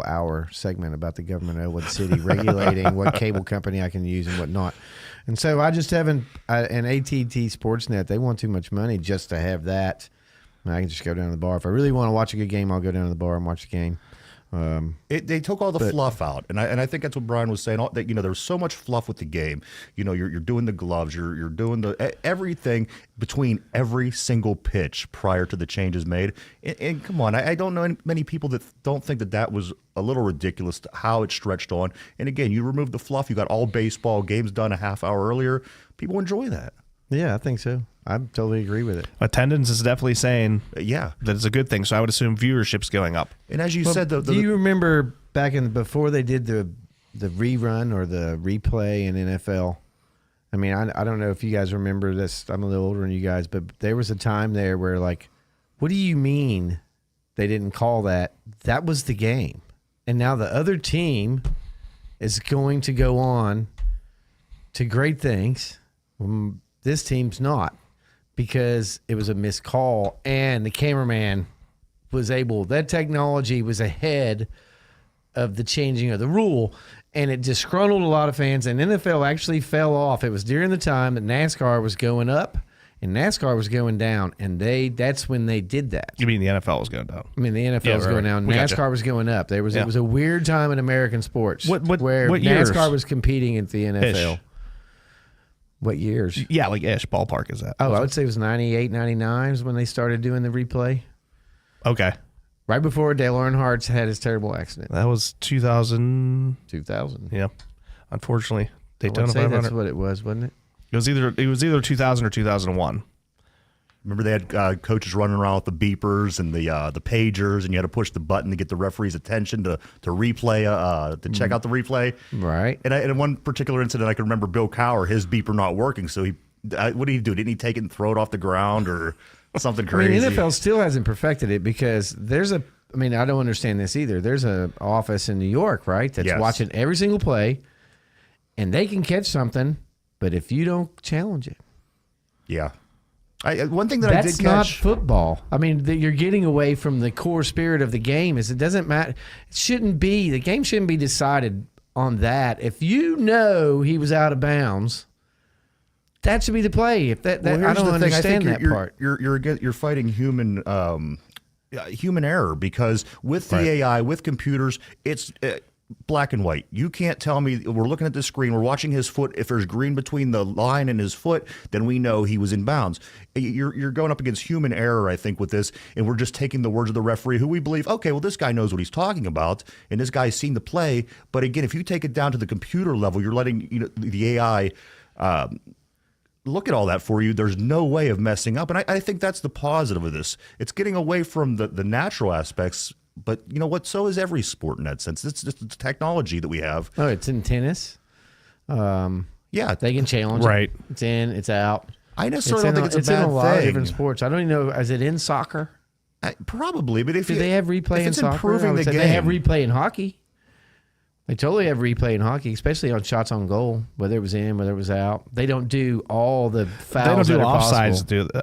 hour segment about the government of Elwood City regulating what cable company I can use and what not. And so I just haven't. And AT&T Sportsnet, they want too much money just to have that. I can just go down to the bar. If I really want to watch a good game, I'll go down to the bar and watch the game. They took all the fluff out, and I think that's what Brian was saying. That there's so much fluff with the game. You're doing the gloves, you're doing everything between every single pitch prior to the changes made. And come on, I don't know many people that don't think that was a little ridiculous how it stretched on. And again, you remove the fluff, you got all baseball games done a half hour earlier. People enjoy that. Yeah, I think so. I totally agree with it. attendance is definitely saying Yeah, that it's a good thing. So I would assume viewership's going up. and as you said, Do you remember back before they did the rerun or the replay in NFL? I mean, I don't know if you guys remember this. I'm a little older than you guys, but there was a time there where, like, what do you mean they didn't call that? That was the game. And now the other team is going to go on to great things. This team's not, because it was a missed call, and the cameraman was that technology was ahead of the changing of the rule, and it disgruntled a lot of fans, and NFL actually fell off. It was during the time that NASCAR was going up and NASCAR was going down, and that's when they did that. You mean the NFL was going down? I mean, the NFL Yeah, was right, going down. we NASCAR gotcha. was going up. It was Yeah. a weird time in American sports What where years? NASCAR was competing at the NFL. Ish. What years? Yeah, like ish ballpark is that? Oh, I would say it was 98, 99 is when they started doing the replay. Okay. Right before Dale Earnhardt had his terrible accident. That was 2000. 2000. Yeah. Unfortunately, I Daytona would say 500. that's what it was, wasn't it? It was either 2000 or 2001. Remember they had coaches running around with the beepers and the pagers, and you had to push the button to get the referee's attention to replay, to check out the replay. Right. And in one particular incident, I can remember Bill Cowher, his beeper not working. So what did he do? Didn't he take it and throw it off the ground or something I crazy? mean, NFL still hasn't perfected it because I don't understand this either. There's an office in New York, right, that's Yes. watching every single play, and they can catch something, but if you don't challenge it, Yeah. One thing that I that's did not catch. football. I mean, you're getting away from the core spirit of the game. It doesn't matter. The game shouldn't be decided on that. If you know he was out of bounds, that should be the play. If that Well, I here's don't the thing. I understand think that part. You're fighting human error, because with the AI, with computers, it's black and white. You can't tell me we're looking at this screen, we're watching his foot. If there's green between the line and his foot, then we know he was in bounds. You're going up against human error, I think, with this, and we're just taking the words of the referee, who we believe, okay, well, this guy knows what he's talking about, and this guy's seen the play. But again, if you take it down to the computer level, you're letting the AI look at all that for you. There's no way of messing up. And I think that's the positive of this. It's getting away from the natural aspects But you know what? So is every sport in that sense. It's just the technology that we have. Oh, it's in tennis. Yeah, They can challenge it. Right. It's in, it's out. I necessarily don't think it's a in bad a lot of thing. different sports. I don't even know. Is it in soccer? Probably, but if Do they have replay if in it's soccer? I improving would the say game, They have replay in hockey. They totally have replay in hockey, especially on shots on goal, whether it was in, whether it was out. They don't do all the fouls. They don't do that are offsides. possible.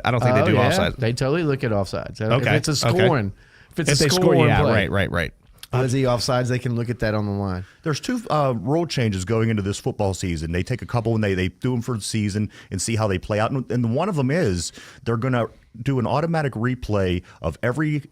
I don't think they do offsides. They totally look at offsides. If Okay, it's a okay. scoring, if They a score, scoring yeah, play, right. As the offsides, they can look at that on the line. there's two rule changes going into this football season. They take a couple and they do them for the season and see how they play out. And one of them is they're going to do an automatic replay of every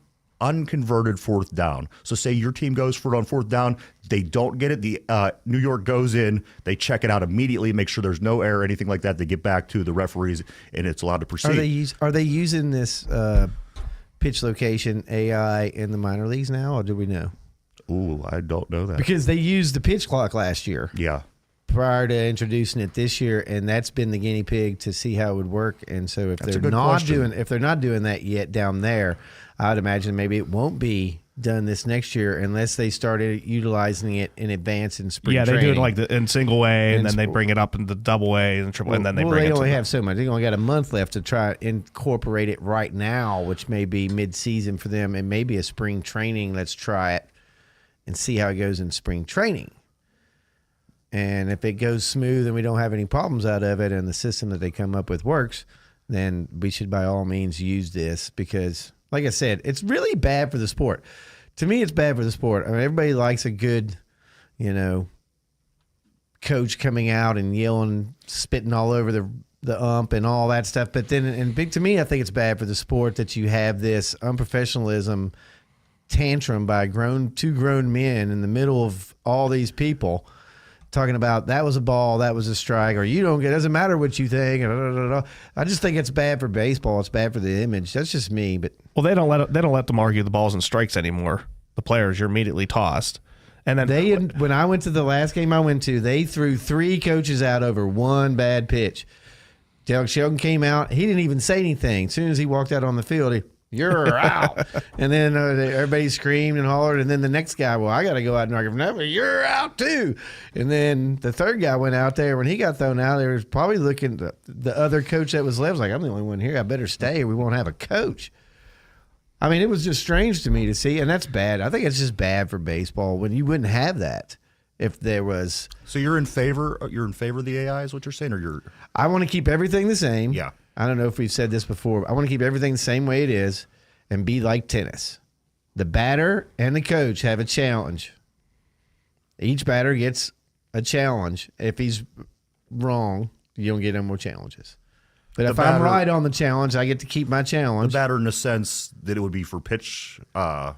unconverted fourth down. So say your team goes for it on fourth down, they don't get it. The New York goes in, they check it out immediately, make sure there's no error, anything like that. They get back to the referees and it's allowed to proceed. Are they using this pitch location AI in the minor leagues now, or do we know? Ooh, I don't know that. Because they used the pitch clock last year Yeah. prior to introducing it this year, and that's been the guinea pig to see how it would work. And so if That's a they're good not question. doing that yet down there, I'd imagine maybe it won't be done this next year unless they started utilizing it in advance in spring Yeah, they training. do it like in single way, and And then they bring it up in the double way and triple, and then they bring they it. only to have so much. They only got a month left to try to incorporate it right now, which may be mid-season for them, and maybe a spring training. Let's try it and see how it goes in spring training. And if it goes smooth and we don't have any problems out of it and the system that they come up with works, then we should by all means use this because, like I said, it's really bad for the sport. To me, it's bad for the sport. I mean, everybody likes a good, coach coming out and yelling, spitting all over the ump and all that stuff. But then, and big to me, I think it's bad for the sport that you have this unprofessionalism tantrum by two grown men in the middle of all these people talking about that was a ball, that was a strike, or you don't get, it doesn't matter what you think. I just think it's bad for baseball. It's bad for the image. That's just me. But Well, they don't let them argue the balls and strikes anymore. The players, you're immediately tossed. And then when I went to the last game I went to, they threw 3 coaches out over one bad pitch. Derek Shelton came out. He didn't even say anything. As soon as he walked out on the field, you're out. And then everybody screamed and hollered. And then the next guy, well, I got to go out and argue from that, but you're out too. And then the third guy went out there. When he got thrown out, they was probably looking at the other coach that was left. Was like, I'm the only one here. I better stay or we won't have a coach. I mean, it was just strange to me to see. And that's bad. I think it's just bad for baseball when you wouldn't have that if there was. So you're in favor of the AI is what you're saying, or you're I want to keep everything the same. Yeah. I don't know if we've said this before. I want to keep everything the same way it is and be like tennis. The batter and the coach have a challenge. Each batter gets a challenge. If he's wrong, you don't get any more challenges. But if I'm right on the challenge, I get to keep my the challenge. batter in the sense that it would be for pitch If the balls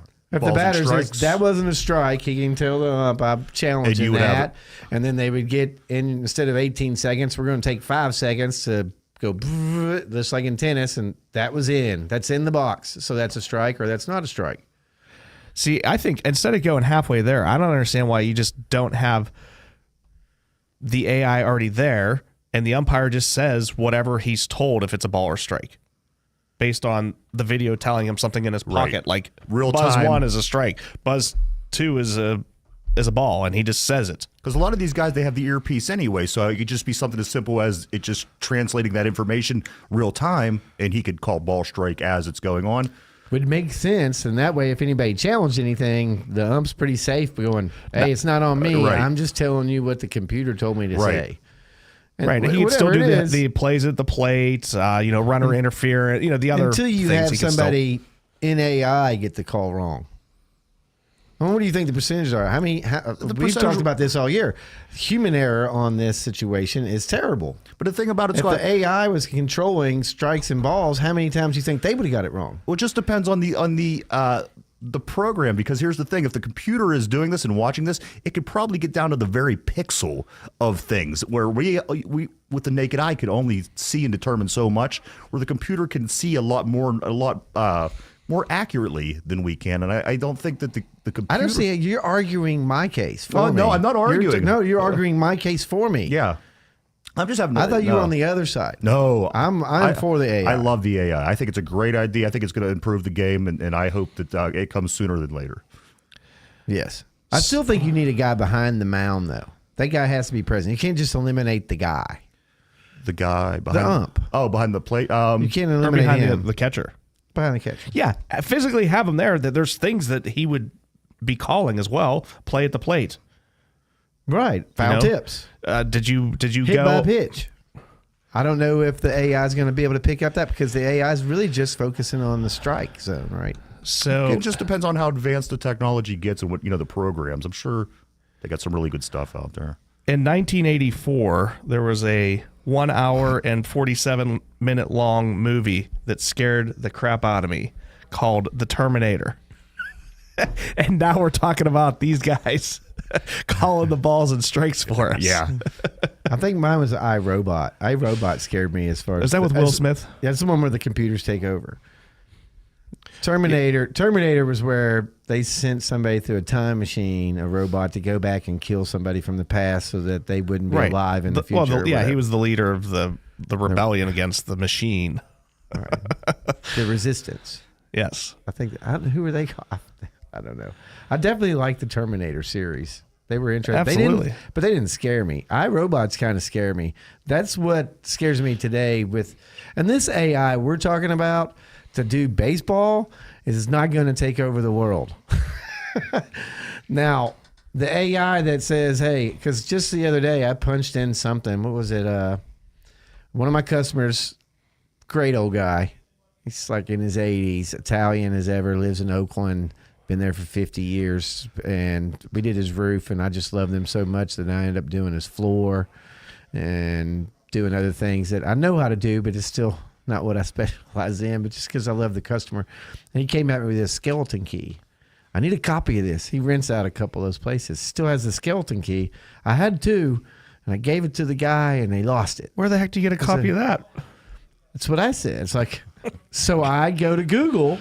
and batter says strikes. that wasn't a strike, he can tell the ump I'm challenging And you would have that. And then they would get, instead of 18 seconds, we're going to take 5 seconds to go just like in tennis, and that was in. That's in the box. So that's a strike or that's not a strike. See, I think instead of going halfway there, I don't understand why you just don't have the AI already there and the umpire just says whatever he's told if it's a ball or strike based on the video telling him something in his pocket. Right. Like Real buzz time. 1 is a strike, buzz 2 is a ball, and he just says it. Because a lot of these guys, they have the earpiece anyway, so it could just be something as simple as it just translating that information real time, and he could call ball strike as it's going on. Would make sense. And that way, if anybody challenged anything, the ump's pretty safe going, hey, it's not on me. Right. I'm just telling you what the computer told me to Right. say. And Right, and he could still whatever do it the, is, the plays at the plate, runner interference, the other until you things have he can somebody in AI get the call wrong. Well, what do you think the percentages are? We've percentage- talked about this all year. Human error on this situation is terrible. But the thing about it, If Scott, the AI was controlling strikes and balls, how many times do you think they would have got it wrong? well, it just depends on the program, because here's the thing: if the computer is doing this and watching this, it could probably get down to the very pixel of things, where we with the naked eye could only see and determine so much, where the computer can see a lot more accurately than we can. And I don't think that the computer. I don't see it. You're arguing my case for Oh, me. no, I'm not arguing. You're arguing my case for me. Yeah. I'm just having. I thought you were on the other side. No, I'm for the AI. I love the AI. I think it's a great idea. I think it's going to improve the game, and I hope that it comes sooner than later. Yes. I still think you need a guy behind the mound, though. That guy has to be present. You can't just eliminate the guy. The guy behind the ump. Oh, behind the plate. You can't Or eliminate behind him. the catcher. Behind the catcher. Yeah, physically have him there. That there's things that he would be calling as well. Play at the plate. Right. Foul know? tips. Did you Hit go by pitch. I don't know if the AI is going to be able to pick up that because the AI is really just focusing on the strike zone, right? So It just depends on how advanced the technology gets and what the programs. I'm sure they got some really good stuff out there. in 1984, there was a 1 hour and 47-minute long movie that scared the crap out of me called The Terminator. And now we're talking about these guys calling the balls and strikes for us. Yeah. I think mine was iRobot. iRobot scared me as far as Is that with Will Smith? Yeah, it's the one where the computers take over. Terminator was where they sent somebody through a time machine, a robot, to go back and kill somebody from the past so that they wouldn't be alive in the future. Well, yeah, he was the leader of the rebellion against the machine. The Resistance. Yes. I think. Who were they called? I don't know. I definitely liked the Terminator series. They were interesting. Absolutely. But they didn't scare me. iRobots kind of scare me. That's what scares me today and this AI we're talking about to do baseball is not going to take over the world. Now, the AI that says, hey, because just the other day I punched in something. What was it? One of my customers, great old guy. He's like in his 80s, Italian as ever, lives in Oakland. Been there for 50 years, and we did his roof, and I just loved him so much that I ended up doing his floor and doing other things that I know how to do, but it's still not what I specialize in, but just because I love the customer. And he came at me with this skeleton key. I need a copy of this. He rents out a couple of those places. Still has the skeleton key. I had two, and I gave it to the guy, and they lost it. Where the heck do you get a copy of that? That's what I said. It's like, so I go to Google,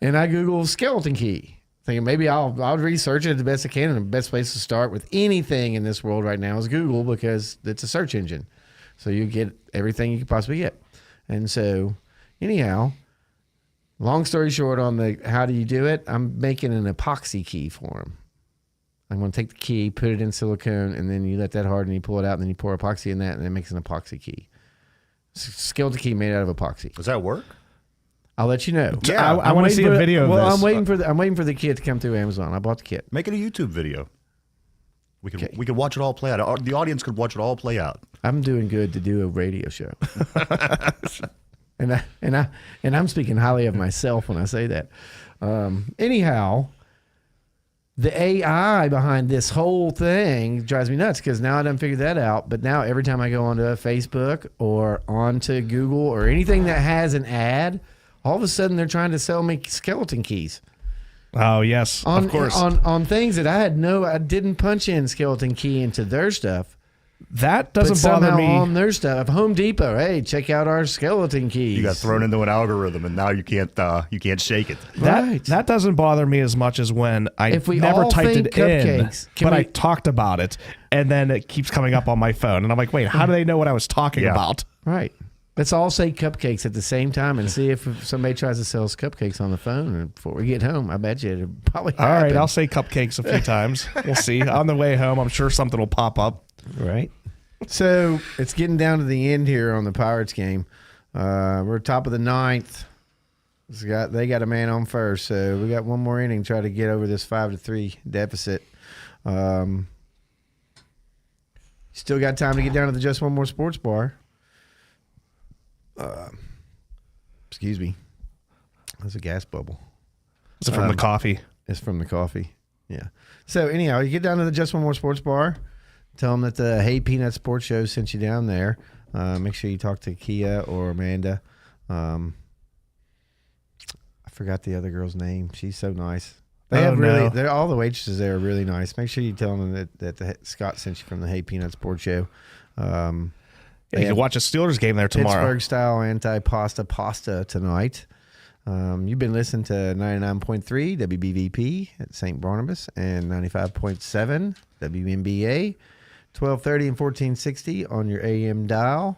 and I Google skeleton key, thinking maybe I'll research it the best I can. And the best place to start with anything in this world right now is Google because it's a search engine. So you get everything you could possibly get. And so anyhow, long story short on the how do you do it, I'm making an epoxy key for him. I'm going to take the key, put it in silicone, and then you let that harden, you pull it out, and then you pour epoxy in that, and it makes an epoxy key. Skeleton key made out of epoxy. Does that work? I'll let you know. Yeah, I want to see a video of this. I'm waiting for the kit to come through Amazon. I bought the kit. Make it a YouTube video. We could watch it all play out. The audience could watch it all play out. I'm doing good to do a radio show. and I'm speaking highly of myself when I say that. Anyhow, the AI behind this whole thing drives me nuts because now I done figured that out. But now every time I go onto Facebook or onto Google or anything that has an ad, all of a sudden they're trying to sell me skeleton keys. Oh, yes, of course. On things that I didn't punch in skeleton key into their stuff. That But doesn't bother somehow me. on their stuff. Home Depot, hey, check out our skeleton keys. You got thrown into an algorithm, and now you can't shake it. Right. That doesn't bother me as much as when I If we never all typed think it in, cupcakes, can but I we- talked about it, and then it keeps coming up on my phone, and I'm like, wait, how do they know what I was talking Yeah. about? Right. Let's all say cupcakes at the same time and see if somebody tries to sell us cupcakes on the phone and before we get home. I bet you it'll probably All right, happen. I'll say cupcakes a few times. We'll see. On the way home, I'm sure something will pop up. Right. So it's getting down to the end here on the Pirates game. We're top of the ninth. They got a man on first, so we got one more inning to try to get over this 5-3 deficit. Still got time to get down to the Just One More Sports Bar. Excuse me. That's a gas bubble. Is it from the coffee? It's from the coffee. Yeah. So anyhow, you get down to the Just One More Sports Bar. Tell them that the Hey Peanut Sports Show sent you down there. Make sure you talk to Kia or Amanda. I forgot the other girl's name. She's so nice. They're all the waitresses there are really nice. Make sure you tell them that Scott sent you from the Hey Peanut Sports Show. You can watch a Steelers game there tomorrow. Pittsburgh style pasta tonight. You've been listening to 99.3 WBVP at St. Barnabas and 95.7 WNBA. 1230 and 1460 on your AM dial.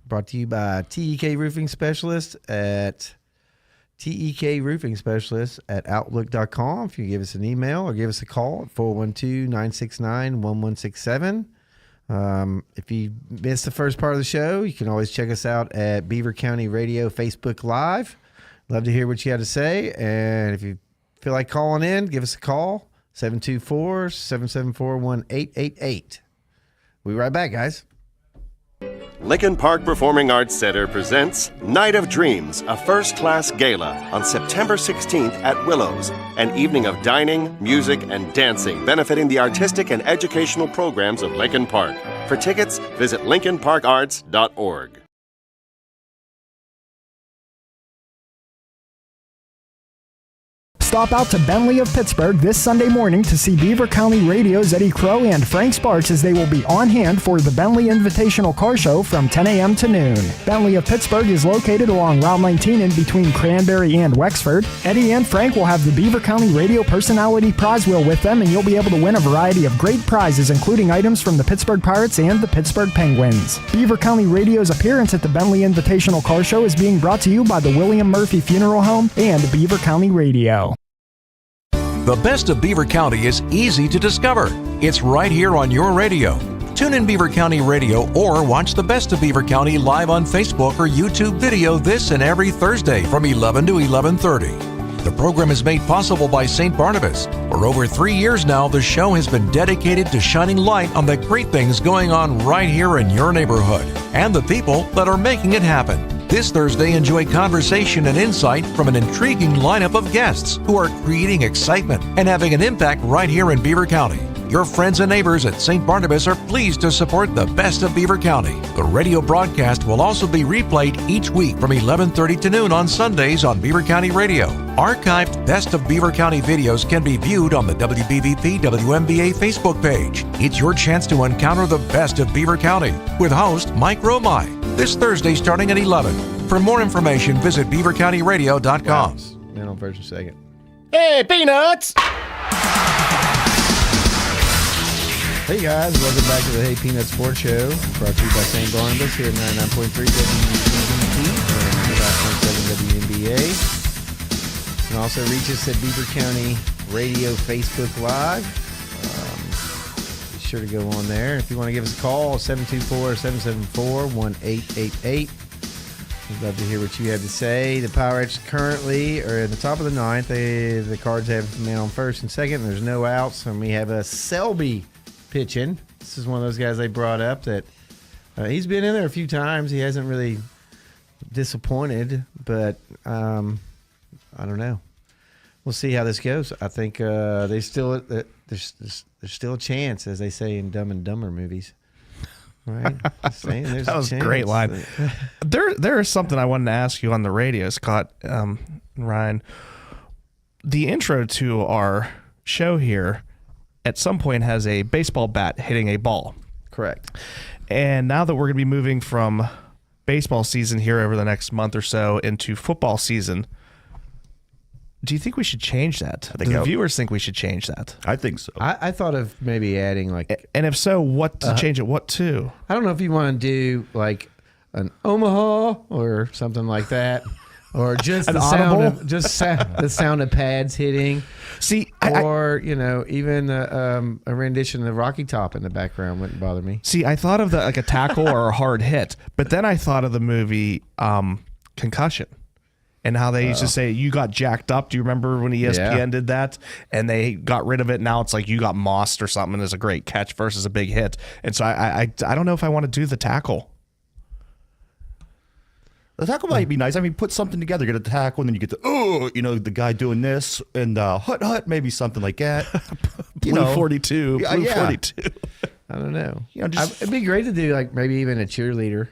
Brought to you by TEK Roofing Specialist at outlook.com. If you give us an email or give us a call at 412-969-1167. If you missed the first part of the show, you can always check us out at Beaver County Radio Facebook Live. Love to hear what you had to say. And if you feel like calling in, give us a call, 724-774-1888. We'll be right back, guys. Lincoln Park Performing Arts Center presents Night of Dreams, a first-class gala on September 16th at Willows, an evening of dining, music, and dancing benefiting the artistic and educational programs of Lincoln Park. For tickets, visit lincolnparkarts.org. Stop out to Bentley of Pittsburgh this Sunday morning to see Beaver County Radio's Eddie Crow and Frank Sparks as they will be on hand for the Bentley Invitational Car Show from 10 a.m. to noon. Bentley of Pittsburgh is located along Route 19 in between Cranberry and Wexford. Eddie and Frank will have the Beaver County Radio Personality Prize Wheel with them, and you'll be able to win a variety of great prizes, including items from the Pittsburgh Pirates and the Pittsburgh Penguins. Beaver County Radio's appearance at the Bentley Invitational Car Show is being brought to you by the William Murphy Funeral Home and Beaver County Radio. The best of Beaver County is easy to discover. It's right here on your radio. Tune in Beaver County Radio or watch the best of Beaver County live on Facebook or YouTube video this and every Thursday from 11 to 11:30. The program is made possible by St. Barnabas. For over 3 years now, the show has been dedicated to shining light on the great things going on right here in your neighborhood and the people that are making it happen. This Thursday, enjoy conversation and insight from an intriguing lineup of guests who are creating excitement and having an impact right here in Beaver County. Your friends and neighbors at St. Barnabas are pleased to support the best of Beaver County. The radio broadcast will also be replayed each week from 11:30 to noon on Sundays on Beaver County Radio. Archived Best of Beaver County videos can be viewed on the WBVP WMBA Facebook page. It's your chance to encounter the best of Beaver County with host Mike Romai this Thursday starting at 11. For more information, visit beavercountyradio.com. Man on first and second. Hey, Peanuts! Hey guys, welcome back to the Hey Peanut Sports Show, brought to you by St. Barnabas here at 99.3 WBVP and 95.7 WNBA. You can also reach us at Beaver County Radio Facebook Live. Be sure to go on there. If you want to give us a call, 724-774-1888. We'd love to hear what you have to say. The Pirates currently are at the top of the ninth. The Cards have man on first and second, and there's no outs. And we have a Selby pitching. This is one of those guys they brought up that he's been in there a few times. He hasn't really disappointed, but I don't know. We'll see how this goes. I think there's still a chance, as they say in Dumb and Dumber movies. Right? Just saying, there's That was a chance. great line. There is something I wanted to ask you on the radio, Scott, Ryan. The intro to our show here at some point has a baseball bat hitting a ball. Correct. And now that we're going to be moving from baseball season here over the next month or so into football season, do you think we should change that? Do the viewers think we should change that? I think so. I thought of maybe adding like, And if so, what to change it? What to? I don't know if you want to do like an Omaha or something like that, or just An the sound audible? of, the sound of pads hitting. See, Or, even a rendition of the Rocky Top in the background wouldn't bother me. See, I thought of like a tackle or a hard hit, but then I thought of the movie Concussion and how they used to say you got jacked up. Do you remember when ESPN did that? And they got rid of it. Now it's like you got mossed or something as a great catch versus a big hit. And so I don't know if I want to do the tackle. The tackle might be nice. I mean, put something together, get a tackle, and then you get the guy doing this, and hut, maybe something like that. Blue 42. Yeah, Blue yeah. 42. I don't know. Just It'd be great to do like maybe even a cheerleader.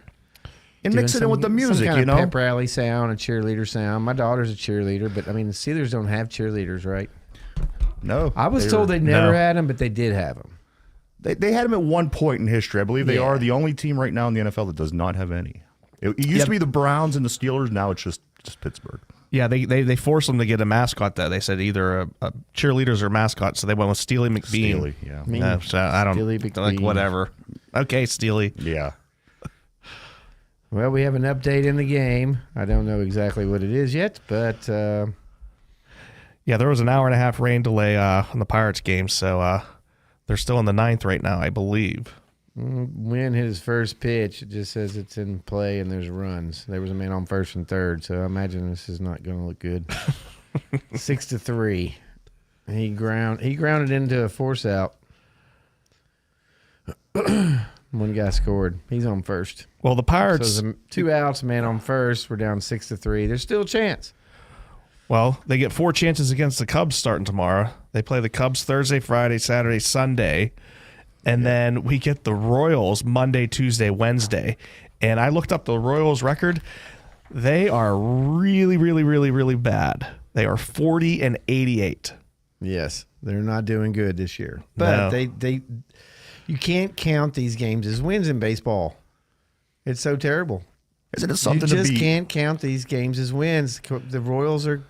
and mix it in with the music, some kind of pep rally sound, a cheerleader sound. My daughter's a cheerleader, but I mean the Steelers don't have cheerleaders, right? No, I was told they never had them, but they did have them. They had them at one point in history. I believe they are the only team right now in the NFL that does not have any. It used to be the Browns and the Steelers. Now it's just Pittsburgh. Yeah, they forced them to get a mascot, though. They said either a cheerleaders or mascot, so they went with Steely McBean. Steely, yeah. No, so I don't, Steely like, McBean. whatever. Okay, Steely. Yeah. Well, we have an update in the game. I don't know exactly what it is yet, but Yeah, there was an hour and a half rain delay on the Pirates game, so they're still in the 9th right now, I believe. Wynn hit his first pitch. It just says it's in play and there's runs. There was a man on first and third, so I imagine this is not going to look good. 6-3. He grounded into a force out. One guy scored. He's on first. Well, the Pirates. So there's 2 outs, man on first. We're down 6-3. There's still a chance. Well, they get 4 chances against the Cubs starting tomorrow. They play the Cubs Thursday, Friday, Saturday, Sunday. And then we get the Royals Monday, Tuesday, Wednesday. And I looked up the Royals record. They are really, really, really, really bad. They are 40-88. Yes, they're not doing good this year. But No. they you can't count these games as wins in baseball. It's so terrible. Isn't it something you just to be? can't count these games as wins. The Royals are,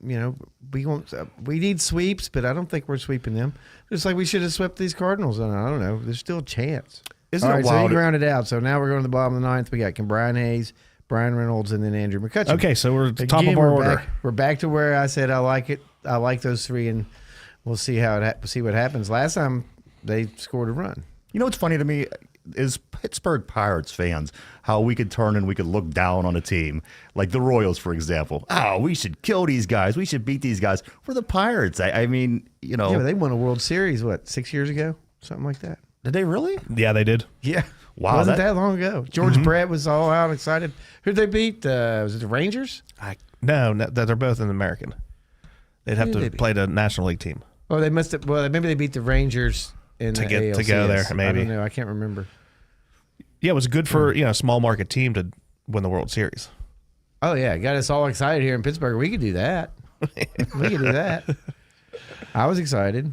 we need sweeps, but I don't think we're sweeping them. Just like we should have swept these Cardinals. I don't know. There's still a chance. Isn't All it right, so he wild? grounded out. So now we're going to the bottom of the 9th. We got Brian Hayes, Brian Reynolds, and then Andrew McCutcheon. Okay, so we're at the top Again, of our we're order. We're back to where I said I like it. I like those 3, and we'll see see what happens. Last time they scored a run. You know what's funny to me is Pittsburgh Pirates fans, how we could turn and we could look down on a team like the Royals, for example. Oh, we should kill these guys. We should beat these guys. We're the Pirates. I mean, Yeah, but they won a World Series, 6 years ago? Something like that. Did they really? Yeah, they did. Yeah. Wow, Wasn't that- that long ago. George Brett was all out excited. Who'd they beat? Was it the Rangers? No, they're both in the American. They'd have Who did to they beat? play the National League team. Oh, they must have. Well, maybe they beat the Rangers in To the get- to ALCS. go there, maybe. I don't know. I can't remember. Yeah, it was good for a small market team to win the World Series. Oh, yeah. Got us all excited here in Pittsburgh. We could do that. We could do that. I was excited.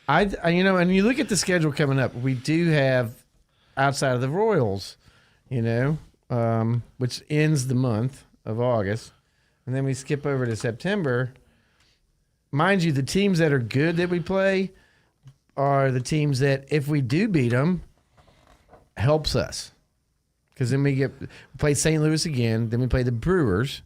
And you look at the schedule coming up. We do have, outside of the Royals, which ends the month of August, and then we skip over to September. Mind you, the teams that are good that we play are the teams that, if we do beat them, helps us. Because then we play St. Louis again. Then we play the Brewers.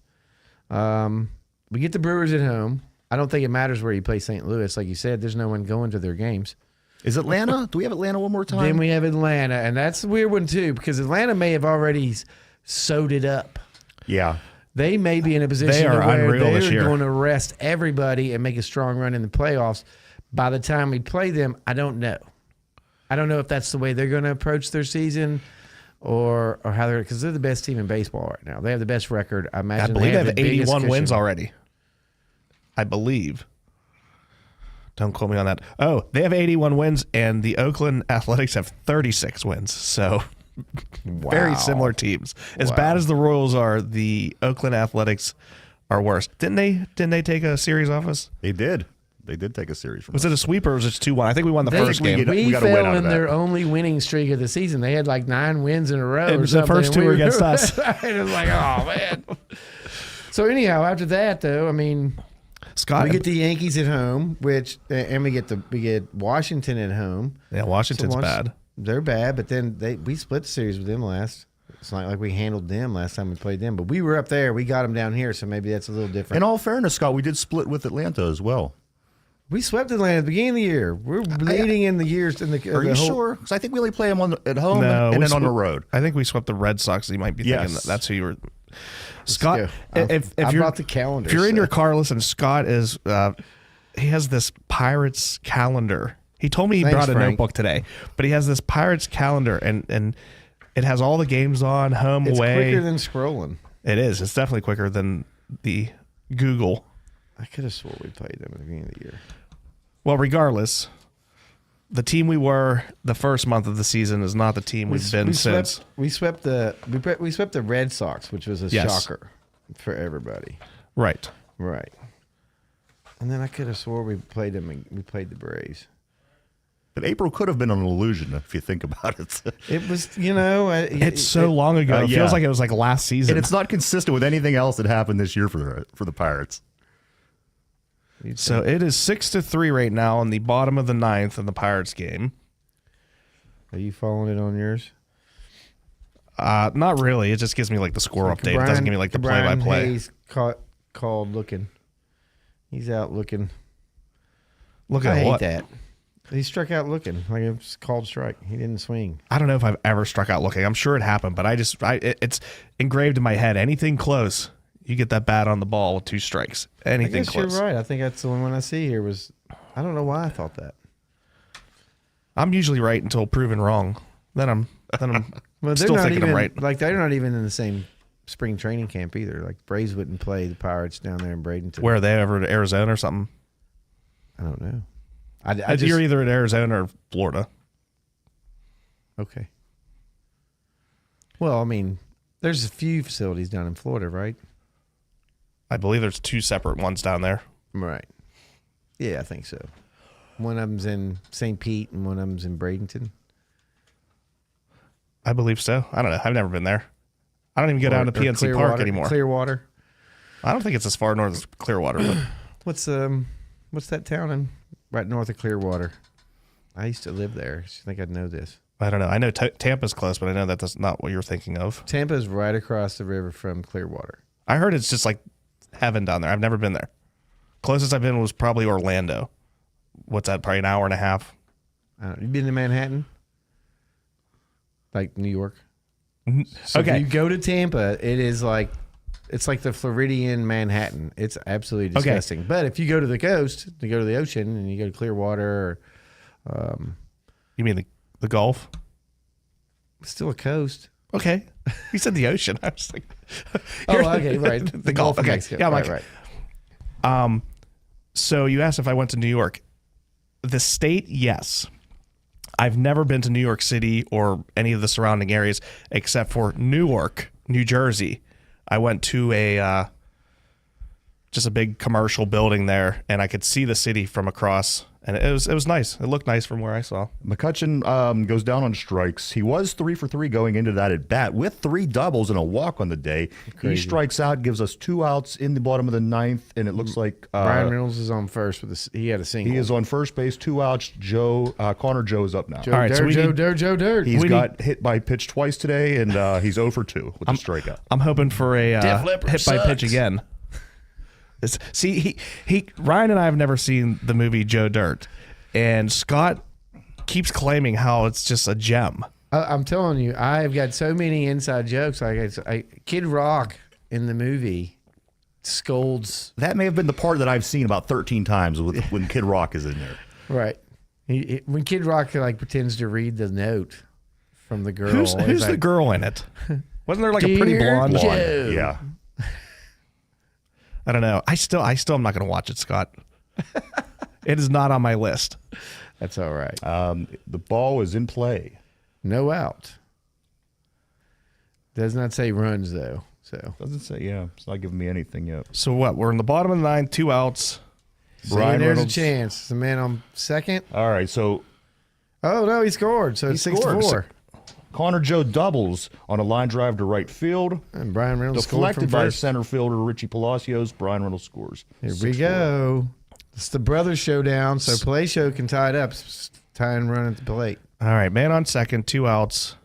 We get the Brewers at home. I don't think it matters where you play St. Louis. Like you said, there's no one going to their games. Is Atlanta? Do we have Atlanta one more time? Then we have Atlanta, and that's a weird one too, because Atlanta may have already sewed it up. Yeah. They may be in a position They are where unreal this they're year. going to rest everybody and make a strong run in the playoffs. By the time we play them, I don't know. I don't know if that's the way they're going to approach their season, or how they're, because they're the best team in baseball right now. They have the best record. I I imagine believe they have the biggest 81 wins cushion. already. I believe. Don't quote me on that. Oh, they have 81 wins, and the Oakland Athletics have 36 wins. So very similar teams. As bad as the Royals are, the Oakland Athletics are worse. Didn't they take a series off us? They did. They did take a series from Was us. it a sweep or was it 2-1? I think we won the first game. We got a win fell out of in that. their only winning streak of the season. They had like 9 wins in a row. And or the something, first and two we were against us. It was like, oh man. So anyhow, after that though, I mean, Scott, we get the Yankees at home, and we get Washington at home. yeah, Washington's bad. They're bad, but then we split the series with them last. It's not like we handled them last time we played them, but we were up there. We got them down here, so maybe that's a little different. In all fairness, Scott, we did split with Atlanta as well. We swept Atlanta at the beginning of the year. We're leading in the years. In the Are you whole, sure? Because I think we only play them at home No, and we then on the swept- road. I think we swept the Red Sox. You might be thinking Yes. that's who you were. Scott, go. if I you're brought the calendar, if you're in so- your car, listen. Scott is he has this Pirates calendar. He told me he Thanks, brought a Frank. notebook today, but he has this Pirates calendar and it has all the games on, home, It's away. quicker than scrolling. It is. It's definitely quicker than the Google. I could have swore we played them at the beginning of the year. Well, regardless, the team we were the first month of the season is not the team we've been since. We swept the Red Sox, which was a Yes. shocker for everybody. Right. Right. And then I could have swore we played them. We played the Braves. But April could have been an illusion if you think about it. It was, you know, It's so long ago. It yeah. feels like it was like last season. And it's not consistent with anything else that happened this year for the Pirates. So it is 6-3 right now on the bottom of the ninth in the Pirates game. Are you following it on yours? Not really. It just gives me like the score update. It doesn't give me like the play-by-play. Hayes called looking. He's out looking. Look at I hate what? that. He struck out looking like it was called strike. He didn't swing. I don't know if I've ever struck out looking. I'm sure it happened, but it's engraved in my head. Anything close, you get that bat on the ball with 2 strikes. Anything I guess close. you're right. I think that's the only one I see here was. I don't know why I thought that. I'm usually right until proven wrong. Then I'm Well, they're still not thinking even I'm right. like they're not even in the same spring training camp either. Like Braves wouldn't play the Pirates down there in Bradenton. Where are they, over to Arizona or something? I don't know. I just, You're either in Arizona or Florida. okay. Well, I mean, there's a few facilities down in Florida, right? I believe there's 2 separate ones down there. Right. Yeah, I think so. One of them's in St. Pete and one of them's in Bradenton. I believe so. I don't know. I've never been there. I don't even go down to PNC Park anymore. Clearwater. I don't think it's as far north as Clearwater. But What's that town in right north of Clearwater? I used to live there. I think I'd know this. I don't know. I know Tampa's close, but I know that's not what you're thinking of. Tampa's right across the river from Clearwater. I heard it's just like heaven down there. I've never been there. Closest I've been was probably Orlando. What's that? Probably an hour and a half. You been to Manhattan? Like New York? So Okay. if you go to Tampa, it's like the Floridian Manhattan. It's absolutely disgusting. But if you go to the coast, you go to the ocean, and you go to Clearwater, You mean the Gulf? it's still a coast. Okay. You said the ocean. I was like, Oh, okay, right. The Gulf. of Okay. Mexico. Yeah, I'm right, like, right. So you asked if I went to New York. The state, yes. I've never been to New York City or any of the surrounding areas except for Newark, New Jersey. I went to just a big commercial building there, and I could see the city from across, and it was nice. It looked nice from where I saw. McCutchen goes down on strikes. He was 3 for 3 going into that at bat with 3 doubles and a walk on the day. He strikes out, gives us 2 outs in the bottom of the ninth, and it looks like Brian Reynolds is on first he had a single. he is on first base, 2 outs. Connor Joe is up now. Joe All right, Dirt, so we Joe need- Dirt, Joe Dirt. He's got hit by pitch twice today, and he's 0 for 2 with a strikeout. I'm hoping for a Def Leppard hit by pitch sucks. again. See, Ryan and I have never seen the movie Joe Dirt, and Scott keeps claiming how it's just a gem. I'm telling you, I've got so many inside jokes. Kid Rock in the movie scolds. That may have been the part that I've seen about 13 times when Kid Rock is in there. Right. When Kid Rock pretends to read the note from the girl. Who's he's the like, girl in it? Wasn't there like a pretty Dear blonde? Joe. Yeah. I don't know. I still am not going to watch it, Scott. It is not on my list. That's all right. The ball is in play. No out. Does not say runs though. So Doesn't say, yeah. It's not giving me anything yet. So what? We're in the bottom of the ninth, 2 outs. Brian there's Reynolds. a chance. The man on second. All right, so Oh no, he scored. So it's 6-4. Connor Joe doubles on a line drive to right field. And Brian Reynolds scored from Deflected by first. center fielder Richie Palacios. Brian Reynolds scores. Here we go. It's the brothers showdown. So play show can tie it up. Tie and run at the plate. All right, man on second, 2 outs.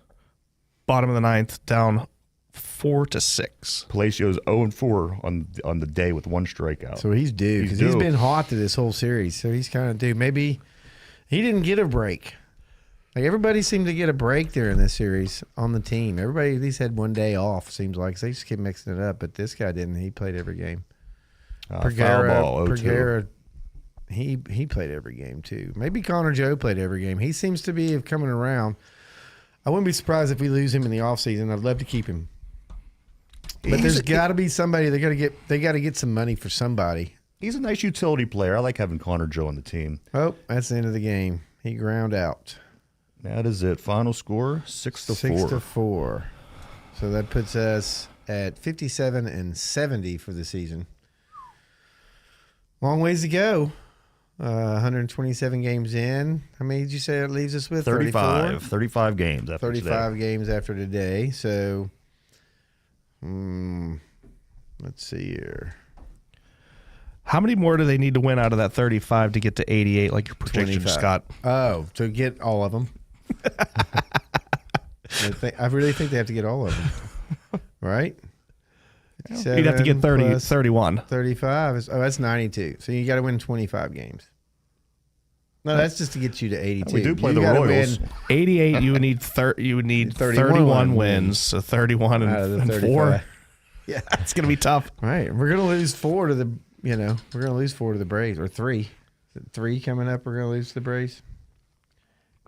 Bottom of the ninth, down 4-6. Palacios 0-4 on the day with 1 strikeout. So he's due because he's been hot to this whole series. So he's kind of due. Maybe he didn't get a break. Like everybody seemed to get a break there in this series on the team. Everybody at least had 1 day off. Seems like they just keep mixing it up. But this guy didn't. He played every game. Foul ball, 0-2. Pergera, he played every game too. Maybe Connor Joe played every game. He seems to be coming around. I wouldn't be surprised if we lose him in the offseason. I'd love to keep him. But there's got to be somebody. They got to get some money for somebody. He's a nice utility player. I like having Connor Joe on the team. Oh, that's the end of the game. He ground out. That is it. Final score 6-4. 6-4. So that puts us at 57-70 for the season. Long ways to go. 127 games in. How many did you say it leaves us with? 35. 35 games after 35 today. games after today. So, let's see here. How many more do they need to win out of that 35 to get to 88, like your prediction, 25. Scott? Oh, to get all of them. I really think they have to get all of them. Right? You'd have to get 30, 31. 35 is that's 92. So you got to win 25 games. No, that's just to get you to 82. We do play You the gotta Royals. win 88, you would need 31 wins. So 31 out of the and 35. 4. Yeah, It's going to be tough. right. We're gonna lose 4 to the. We're gonna lose 4 to the Braves, or 3. Is it 3 coming up? We're gonna lose to the Braves.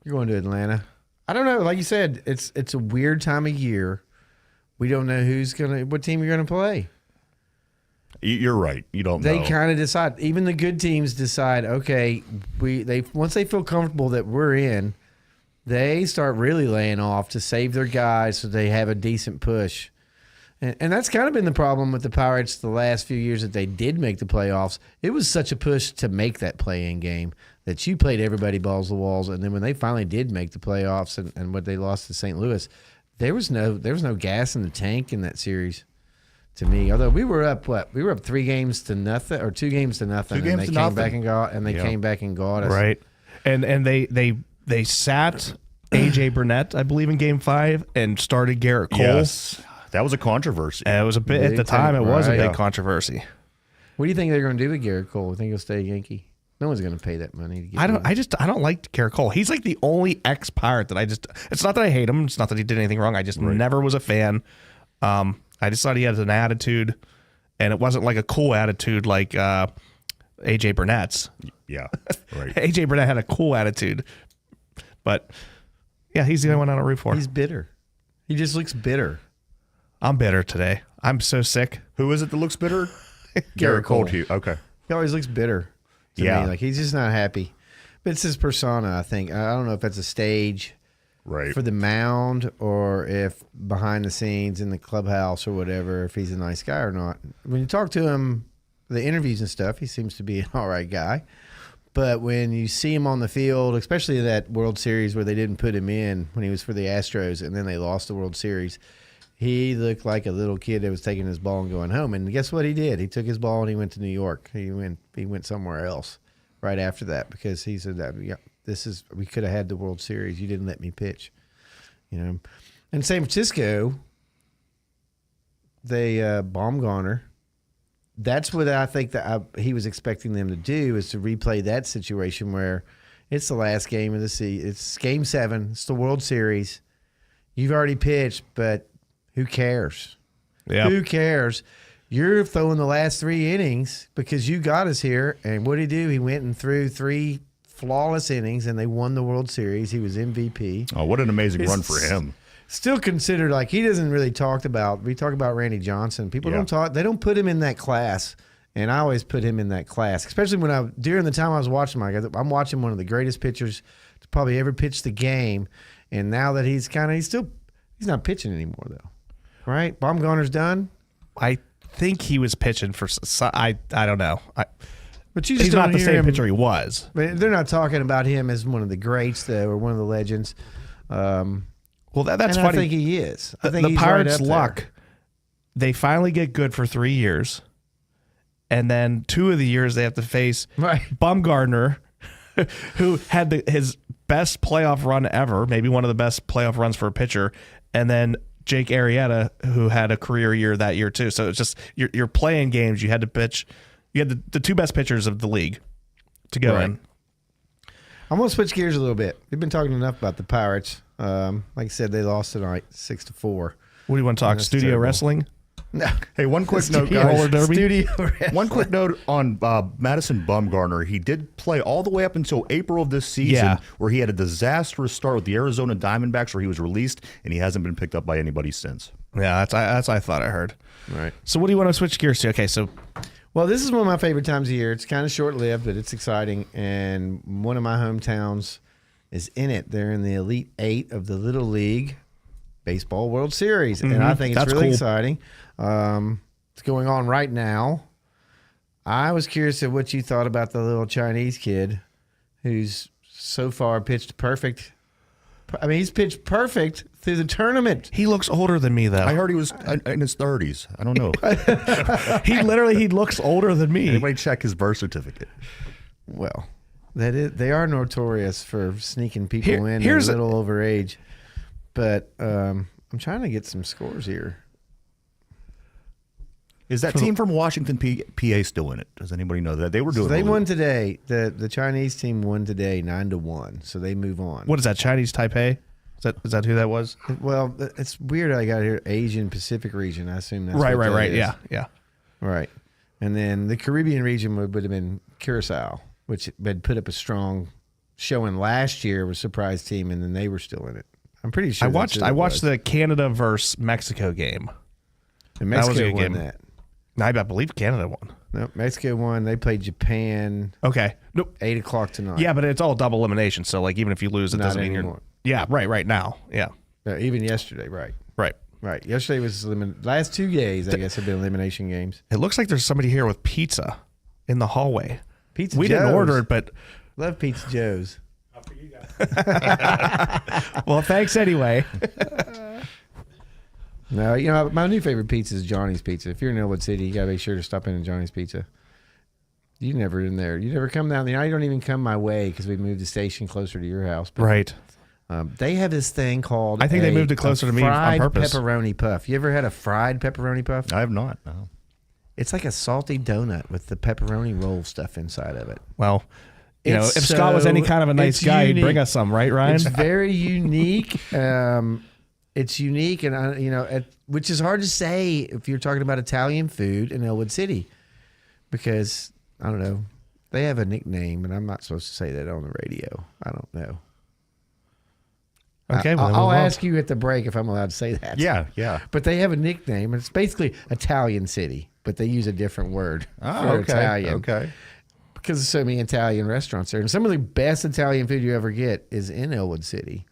You're going to Atlanta. I don't know. Like you said, it's a weird time of year. We don't know what team you're gonna play. You're right. You don't They know. kind of decide. Even the good teams decide. Okay, once they feel comfortable that we're in, they start really laying off to save their guys so they have a decent push. And that's kind of been the problem with the Pirates the last few years that they did make the playoffs. It was such a push to make that play-in game that you played everybody balls to the walls. And then when they finally did make the playoffs and what they lost to St. Louis, there was no gas in the tank in that series. To me, although we were up 3 games to nothing or 2 games to nothing. 2 games and they to came nothing. back and came back and got us. Right. And they sat A.J. Burnett, I believe, in Game 5 and started Garrett Cole. Yes. That was a controversy. And it was a bit at the time. It was a Right. big controversy. What do you think they're going to do with Garrett Cole? You think he'll stay a Yankee? No one's going to pay that money to get him. I don't like Garrett Cole. He's like the only ex-Pirate that it's not that I hate him. It's not that he did anything wrong. I just never was a fan. I just thought he had an attitude, and it wasn't like a cool attitude like A.J. Burnett's. Yeah, right. A.J. Burnett had a cool attitude, but yeah, he's the only one I don't root for. He's bitter. He just looks bitter. I'm bitter today. I'm so sick. Who is it that looks bitter? Garrett Cole. to you. Okay. He always looks bitter to Yeah. me. Like he's just not happy. But it's his persona, I think. I don't know if that's a stage Right. for the mound or if behind the scenes in the clubhouse or whatever, if he's a nice guy or not. When you talk to him, the interviews and stuff, he seems to be an all right guy. But when you see him on the field, especially that World Series where they didn't put him in when he was for the Astros and then they lost the World Series, he looked like a little kid that was taking his ball and going home. And guess what he did? He took his ball and he went to New York. He went somewhere else right after that because he said that we could have had the World Series. You didn't let me pitch, And San Francisco, they Baumgartner. That's what I think that he was expecting them to do is to replay that situation where it's the last game of the season. It's Game 7. It's the World Series. You've already pitched, but who cares? Yeah. Who cares? You're throwing the last 3 innings because you got us here. And what did he do? He went and threw 3 flawless innings, and they won the World Series. He was MVP. Oh, what an amazing run for him. Still considered like he doesn't really talked about. We talk about Randy Johnson. People don't talk. They don't put him in that class, and I always put him in that class. Especially when during the time I was watching him, I'm watching one of the greatest pitchers to probably ever pitch the game. And now that he's not pitching anymore though, right? Baumgartner's done. I think he was pitching for. I don't know. But you just he's don't not the hear same him, pitcher he was. But they're not talking about him as one of the greats though, or one of the legends. Well, that's and funny. I think he is. I think the he's Pirates' right up there. luck. They finally get good for 3 years, and then 2 of the years they have to face Baumgartner, who had his best playoff run ever, maybe one of the best playoff runs for a pitcher, and then Jake Arrieta, who had a career year that year too. So it's just you're playing games. You had to pitch. You had the 2 best pitchers of the league to go in. I'm going to switch gears a little bit. We've been talking enough about the Pirates. Like I said, they lost tonight 6-4. What do you want to talk? That's Studio terrible. wrestling? No. Hey, one quick note, Studio- guys. Roller derby? Studio One quick note on Madison Bumgarner. He did play all the way up until April of this season, where he had a disastrous start with the Arizona Diamondbacks, where he was released, and he hasn't been picked up by anybody since. Yeah, that's I thought I heard. Right. So what do you want to switch gears to? Okay, so Well, this is one of my favorite times of year. It's kind of short-lived, but it's exciting. And one of my hometowns is in it. They're in the Elite 8 of the Little League Baseball World Series. And I think it's That's really cool. exciting. It's going on right now. I was curious of what you thought about the little Chinese kid who's so far pitched perfect. I mean, he's pitched perfect through the tournament. He looks older than me, though. I heard he was in his 30s. I don't know. he looks older than me. Anybody check his birth certificate? Well, they are notorious for sneaking people in a little over age. But I'm trying to get some scores here. Is that team from Washington, PA still in it? Does anybody know that? They were doing So they won today. The Chinese team won today 9-1. So they move on. What is that, Chinese Taipei? Is that who that was? Well, it's weird. I got here Asian Pacific region. I assume that's right. what that is. Yeah. Right. And then the Caribbean region would have been Curacao, which had put up a strong showing last year, was a surprise team, and then they were still in it. I'm pretty sure. I watched the Canada versus Mexico game. And Mexico that was a won game. that. I believe Canada won. No, Mexico won. They played Japan. Okay. Nope. 8:00 tonight. Yeah, but it's all double elimination. So like even if you lose, it doesn't mean anymore. you're. Yeah. Right now. Yeah. Even yesterday. Right. Yesterday was last 2 days. I guess have been elimination games. It looks like there's somebody here with pizza in the hallway. Pizza. We didn't order it, but love Pizza Joe's. For you guys. Well, thanks anyway. No, my new favorite pizza is Johnny's Pizza. If you're in Elwood City, you gotta make sure to stop in at Johnny's Pizza. You never in there. You never come down there. You don't even come my way because we moved the station closer to your house. But, right. They have this thing called. I think they moved it closer to me on purpose. Fried pepperoni puff. You ever had a fried pepperoni puff? I have not. No. It's like a salty donut with the pepperoni roll stuff inside of it. Well, if Scott was any kind of a nice guy, he'd bring us some, right, Ryan? It's very unique. It's unique, and which is hard to say if you're talking about Italian food in Elwood City, because I don't know, they have a nickname, and I'm not supposed to say that on the radio. I don't know. Okay, well, I'll ask you at the break if I'm allowed to say that. Yeah. But they have a nickname, and it's basically Italian City, but they use a different word for Italian. Okay. Because there's so many Italian restaurants there, and some of the best Italian food you ever get is in Elwood City.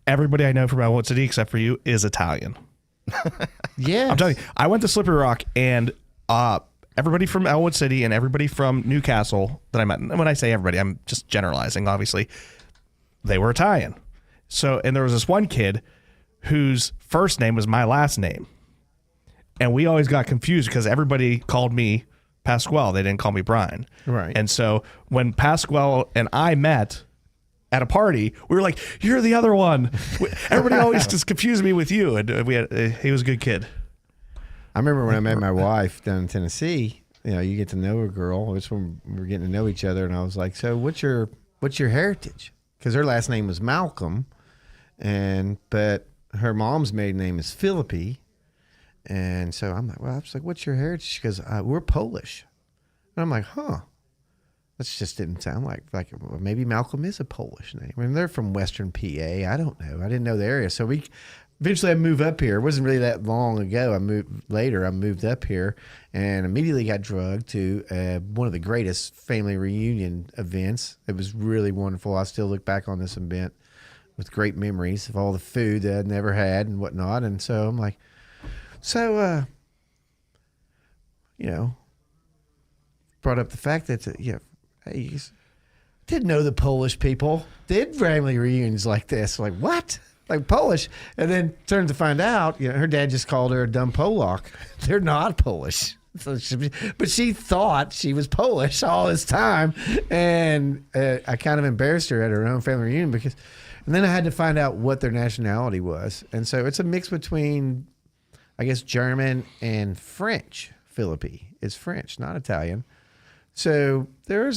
Everybody I know from Elwood City, except for you, is Italian. Yeah, I'm telling you, I went to Slippery Rock, and everybody from Elwood City and everybody from Newcastle that I met, and when I say everybody, I'm just generalizing, obviously, they were Italian. So, and there was this one kid whose first name was my last name. And we always got confused because everybody called me Pasquale. They didn't call me Brian. Right. And so when Pasquale and I met at a party, we were like, "You're the other one." Everybody always just confused me with you. And he was a good kid. I remember when I met my wife down in Tennessee, you get to know a girl. That's when we were getting to know each other. And I was like, "So what's your heritage?" Because her last name was Malcolm. But her mom's maiden name is Philippi. And so I'm like, I was like, what's your heritage? She goes, we're Polish. And I'm like, huh. That just didn't sound like well, maybe Malcolm is a Polish name. I mean, they're from Western PA. I don't know. I didn't know the area. So eventually I moved up here. It wasn't really that long ago. I moved up here and immediately got drugged to one of the greatest family reunion events. It was really wonderful. I still look back on this event with great memories of all the food that I'd never had and whatnot. And so I'm like, brought up the fact that, hey, didn't know the Polish people did family reunions like this. Like, what? Like Polish? And then turned to find out, her dad just called her a dumb Polak. They're not Polish. But she thought she was Polish all this time. And I kind of embarrassed her at her own family reunion and then I had to find out what their nationality was. And so it's a mix between, I guess, German and French. Philippi is French, not Italian. So there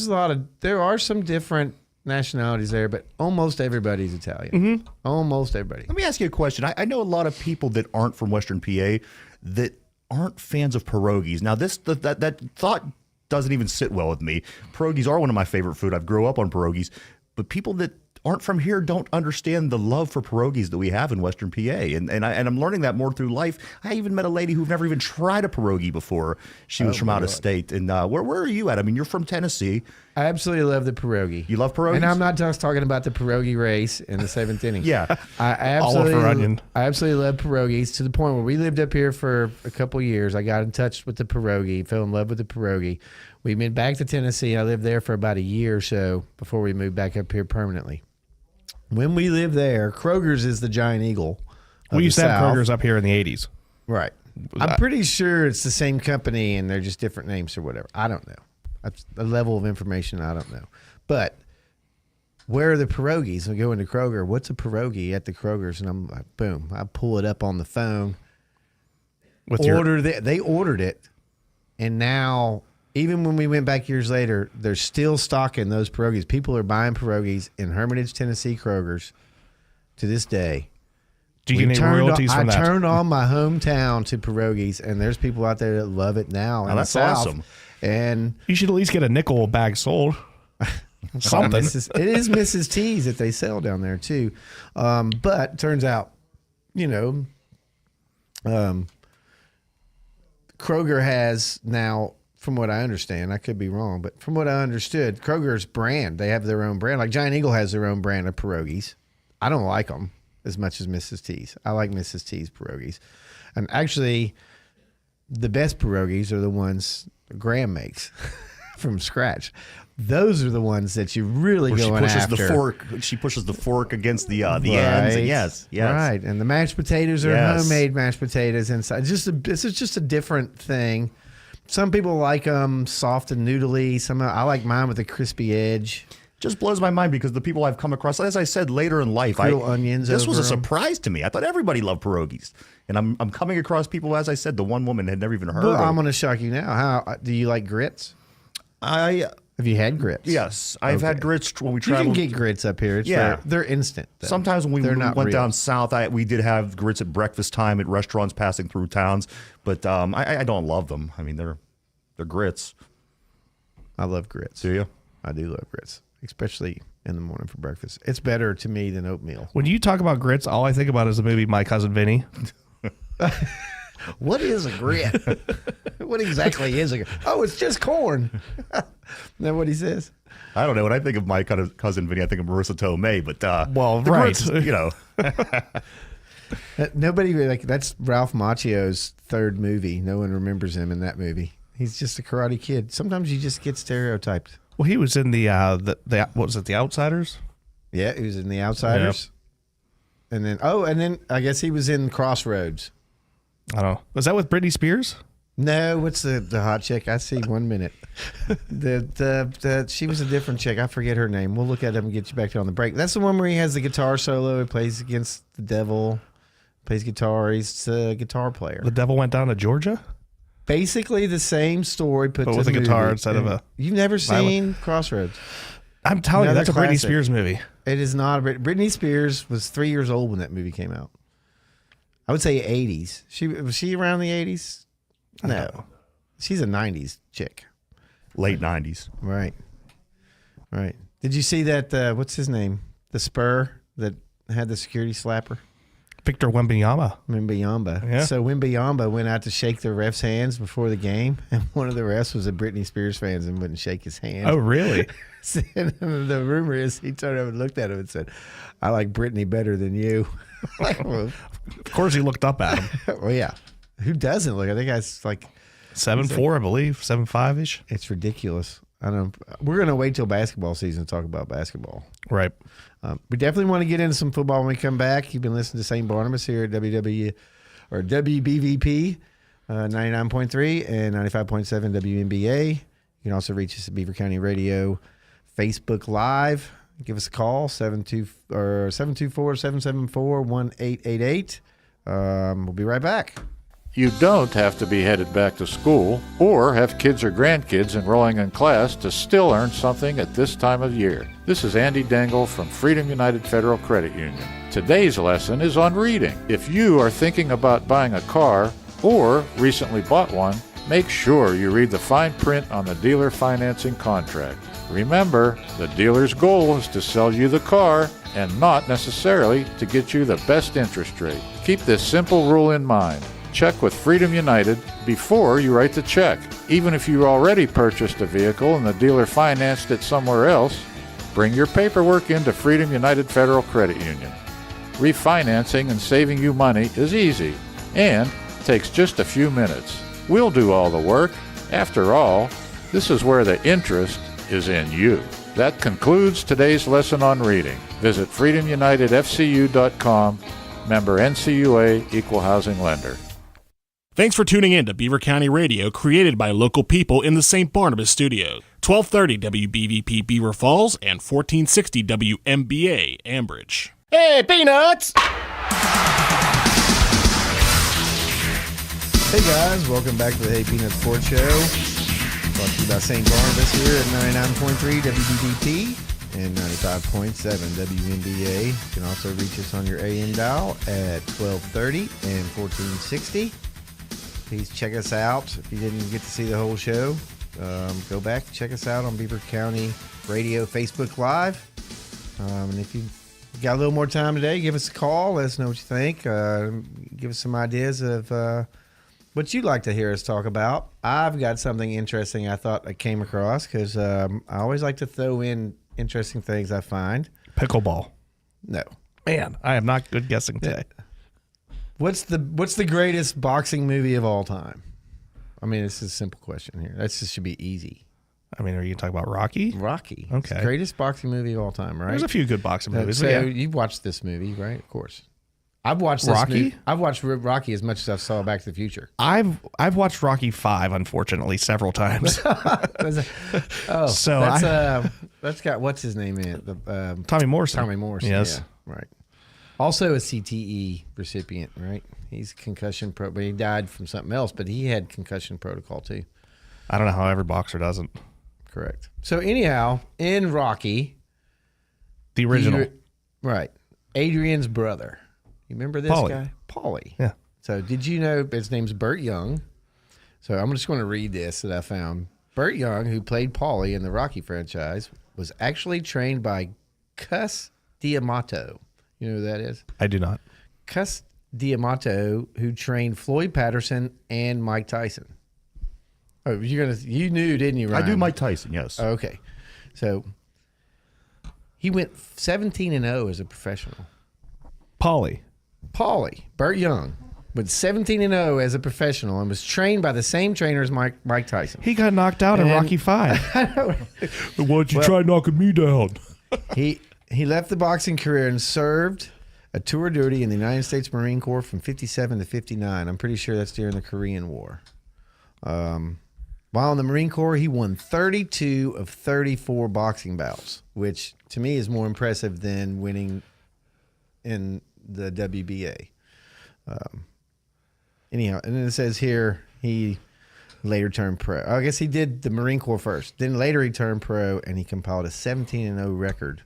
are some different nationalities there, but almost everybody's Italian. Mm-hmm. Almost everybody. Let me ask you a question. I know a lot of people that aren't from Western PA that aren't fans of pierogies. Now, that thought doesn't even sit well with me. Pierogies are one of my favorite food. I've grew up on pierogies. But people that aren't from here don't understand the love for pierogies that we have in Western PA. And I'm learning that more through life. I even met a lady who've never even tried a pierogi before. She was from out of state. And where are you at? I mean, you're from Tennessee. I absolutely love the pierogi. You love pierogies? And I'm not just talking about the pierogi race in the 7th inning. Yeah. I absolutely, Olive for onion. I absolutely love pierogies to the point where we lived up here for a couple years. I got in touch with the pierogi, fell in love with the pierogi. We moved back to Tennessee. I lived there for about a year or so before we moved back up here permanently. When we lived there, Kroger's is the Giant Eagle. We used to have Kroger's up here in the 80s. Right. I'm pretty sure it's the same company and they're just different names or whatever. I don't know. That's a level of information I don't know. But where are the pierogies? I go into Kroger. What's a pierogi at the Kroger's? And I'm like, boom. I pull it up on the phone. They ordered it. And now, even when we went back years later, they're still stocking those pierogies. People are buying pierogies in Hermitage, Tennessee Kroger's to this day. Do you get any royalties from that? I turned on my hometown to pierogies, and there's people out there that love it now. Oh, that's awesome. And you should at least get a nickel a bag sold. Something. It is Mrs. T's that they sell down there too. But turns out, Kroger has now, from what I understand, I could be wrong, but from what I understood, Kroger's brand, they have their own brand. Like Giant Eagle has their own brand of pierogies. I don't like them as much as Mrs. T's. I like Mrs. T's pierogies. And actually, the best pierogies are the ones Graham makes from scratch. Those are the ones that you really go after. She pushes the fork against the ends. And yes. Right. And the mashed potatoes are homemade mashed potatoes inside. This is just a different thing. Some people like them soft and noodly. I like mine with a crispy edge. Just blows my mind because the people I've come across, as I said, later in life, this was a surprise to me. I thought everybody loved pierogies. And I'm coming across people, as I said, the one woman had never even heard of it. I'm going to shock you now. How do you like grits? Have you had grits? Yes, I've had grits when we traveled. You can get grits up here. They're instant. Though. Sometimes when we went down south, we did have grits at breakfast time at restaurants passing through towns, but I don't love them. I mean, they're grits. I love grits. Do you? I do love grits, especially in the morning for breakfast. It's better to me than oatmeal. When you talk about grits, all I think about is the movie My Cousin Vinny. What is a grit? What exactly is a grit? Oh, it's just corn. Isn't that what he says? I don't know. When I think of My Cousin Vinny, I think of Marissa Tomei, but grits, nobody that's Ralph Macchio's third movie. No one remembers him in that movie. He's just a karate kid. Sometimes you just get stereotyped. Well, he was in the what was it, The Outsiders? Yeah, he was in The Outsiders. Yep. And then I guess he was in Crossroads. I don't know. Was that with Britney Spears? No, what's the hot chick? I see 1 minute. She was a different chick. I forget her name. We'll look at it and get you back to on the break. That's the one where he has the guitar solo. He plays against the devil, plays guitar. He's a guitar player. The devil went down to Georgia? Basically the same story put but to with the a guitar movie. Instead of a... You've never seen Crossroads? I'm telling you, that's a Britney Spears movie. It is not. Britney Spears was 3 years old when that movie came out. I would say 80s. Was she around the 80s? No. She's a 90s chick. Late 90s. Right. Did you see that, what's his name? The Spur that had the security slapper? Victor Wembanyama. Yeah. So Wembanyama went out to shake the ref's hands before the game, and one of the refs was a Britney Spears fan and wouldn't shake his hand. Oh, really? The rumor is he turned over and looked at him and said, I like Britney better than you. Of course he looked up at him. Well, yeah. Who doesn't look? I think that's like 7'4", I believe, 7'5"-ish. It's ridiculous. We're going to wait till basketball season to talk about basketball. Right. We definitely want to get into some football when we come back. You've been listening to St. Barnabas here at WBVP 99.3 and 95.7 WNBA. You can also reach us at Beaver County Radio Facebook Live. Give us a call, 724-774-1888. We'll be right back. You don't have to be headed back to school or have kids or grandkids enrolling in class to still earn something at this time of year. This is Andy Dangle from Freedom United Federal Credit Union. Today's lesson is on reading. If you are thinking about buying a car or recently bought one, make sure you read the fine print on the dealer financing contract. Remember, the dealer's goal is to sell you the car and not necessarily to get you the best interest rate. Keep this simple rule in mind. Check with Freedom United before you write the check. Even if you already purchased a vehicle and the dealer financed it somewhere else, bring your paperwork into Freedom United Federal Credit Union. Refinancing and saving you money is easy and takes just a few minutes. We'll do all the work. After all, this is where the interest is in you. That concludes today's lesson on reading. Visit freedomunitedfcu.com, member NCUA, Equal Housing Lender. Thanks for tuning in to Beaver County Radio, created by local people in the St. Barnabas studio. 1230 WBVP Beaver Falls and 1460 WMBA Ambridge. Hey, Peanuts! Hey guys, welcome back to the Hey Peanuts Sports Show. Brought to you by St. Barnabas here at 99.3 WBVP and 95.7 WMBA. You can also reach us on your AM dial at 1230 and 1460. Please check us out. If you didn't get to see the whole show, go back and check us out on Beaver County Radio Facebook Live. And if you got a little more time today, give us a call. Let us know what you think. Give us some ideas of what you'd like to hear us talk about. I've got something interesting I thought I came across because I always like to throw in interesting things I find. Pickleball. No. Man, I am not good guessing today. What's the greatest boxing movie of all time? I mean, this is a simple question here. That should be easy. I mean, are you talking about Rocky? Rocky. Okay. It's the greatest boxing movie of all time, right? There's a few good boxing movies. So yeah. you've watched this movie, right? Of course. I've watched this Rocky? movie. I've watched Rocky as much as I've saw Back to the Future. I've watched Rocky 5, unfortunately, several times. That's got what's his name in it? Tommy Morrison. Tommy Morrison. Yes. Yeah, right. Also a CTE recipient, right? He's concussion but he died from something else, but he had concussion protocol too. I don't know how every boxer doesn't. Correct. So anyhow, in Rocky, the original, right? Adrian's brother. You remember this guy, Paulie? Yeah. So did you know his name's Burt Young? So I'm just going to read this that I found. Burt Young, who played Paulie in the Rocky franchise, was actually trained by Cus D'Amato. You know who that is? I do not. Cus D'Amato, who trained Floyd Patterson and Mike Tyson. Oh, you knew, didn't you, Ryan? I do Mike Tyson, yes. Okay. So he went 17-0 as a professional. Paulie, Burt Young, went 17-0 as a professional and was trained by the same trainer as Mike Tyson. He got knocked out in Rocky 5. Why don't you try knocking me down? He left the boxing career and served a tour of duty in the United States Marine Corps from 57 to 59. I'm pretty sure that's during the Korean War. While in the Marine Corps, he won 32 of 34 boxing bouts, which to me is more impressive than winning in the WBA. Anyhow, and then it says here he later turned pro. I guess he did the Marine Corps first. Then later he turned pro and he compiled a 17-0 record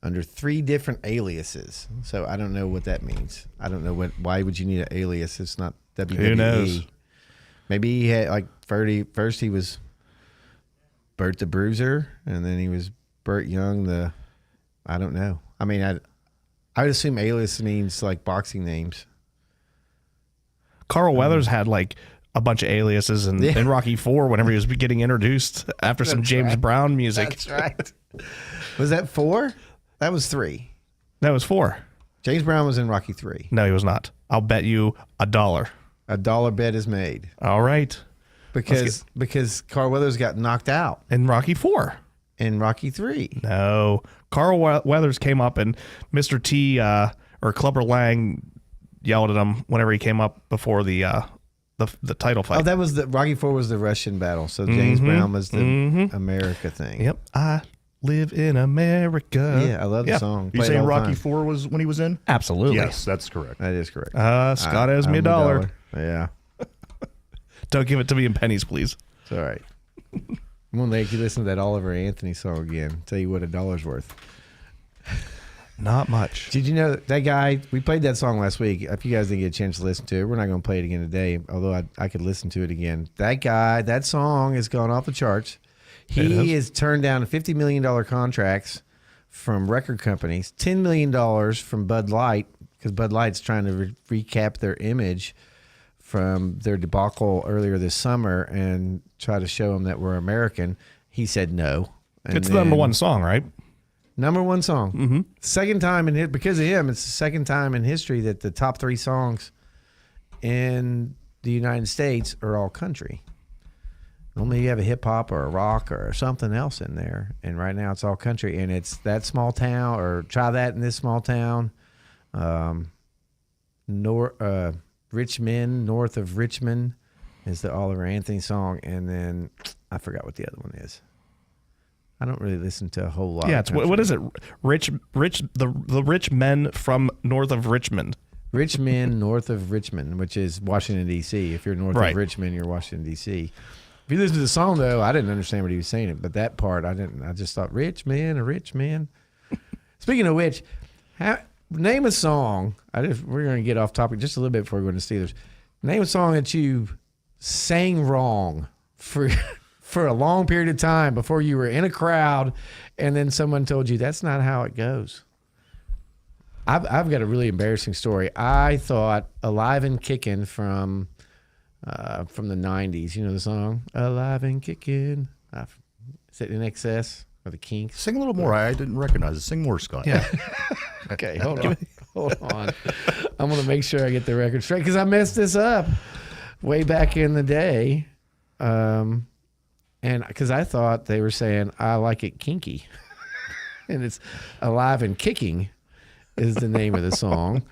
under 3 different aliases. So I don't know what that means. I don't know why would you need an alias? It's not WWE. Who knows? Maybe he had like first he was Burt the Bruiser, and then he was Burt Young I don't know. I mean, I would assume alias means like boxing names. Carl Weathers had like a bunch of aliases in Rocky 4 whenever he was getting introduced after some James Brown music. That's right. Was that 4? That was 3. That was 4. James Brown was in Rocky 3. No, he was not. I'll bet you $1. A dollar bet is made. All right. Because Carl Weathers got knocked out in Rocky 4. In Rocky 3. No. Carl Weathers came up and Mr. T or Clubber Lang yelled at him whenever he came up before the title fight. Oh, that was Rocky 4 was the Russian battle. So James Brown was the America thing. Yep. I live in America. Yeah, I love the song. You saying Rocky 4 was when he was in? Absolutely. Yes, that's correct. That is correct. Scott owes me $1. Yeah. Don't give it to me in pennies, please. It's all right. I'm going to make you listen to that Oliver Anthony song again. Tell you what $1's worth. Not much. Did you know that guy? We played that song last week. If you guys didn't get a chance to listen to it, we're not going to play it again today. Although I could listen to it again. That guy, that song has gone off the charts. He has turned down $50 million contracts from record companies, $10 million from Bud Light, because Bud Light's trying to recap their image from their debacle earlier this summer and try to show them that we're American. He said no. And it's the number one song, right? Number one song. Mm-hmm. Second time because of him, it's the second time in history that the top 3 songs in the United States are all country. Normally you have a hip hop or a rock or something else in there, and right now it's all country. And it's That Small Town, or Try That in This Small Town, Richmond, North of Richmond is the Oliver Anthony song, and then I forgot what the other one is. I don't really listen to a whole lot. Yeah, of it's country. what is it? The rich men from north of Richmond. Richmond, north of Richmond, which is Washington D.C. If you're north of Richmond, you're Washington D.C. If you listen to the song, though, I didn't understand what he was saying, but that part I didn't. I just thought, rich man. Speaking of which, name a song. We're going to get off topic just a little bit before we go into Steelers. Name a song that you sang wrong for a long period of time before you were in a crowd, and then someone told you that's not how it goes. I've got a really embarrassing story. I thought "Alive and Kickin'" from the 90s. You know the song "Alive and Kickin'"? Is it In Excess or the Kinks? Sing a little more. I didn't recognize it. Sing more, Scott. Yeah. Okay, hold on. I'm going to make sure I get the record straight because I messed this up way back in the day. And because I thought they were saying, I like it kinky. And it's "Alive and Kicking" is the name of the song.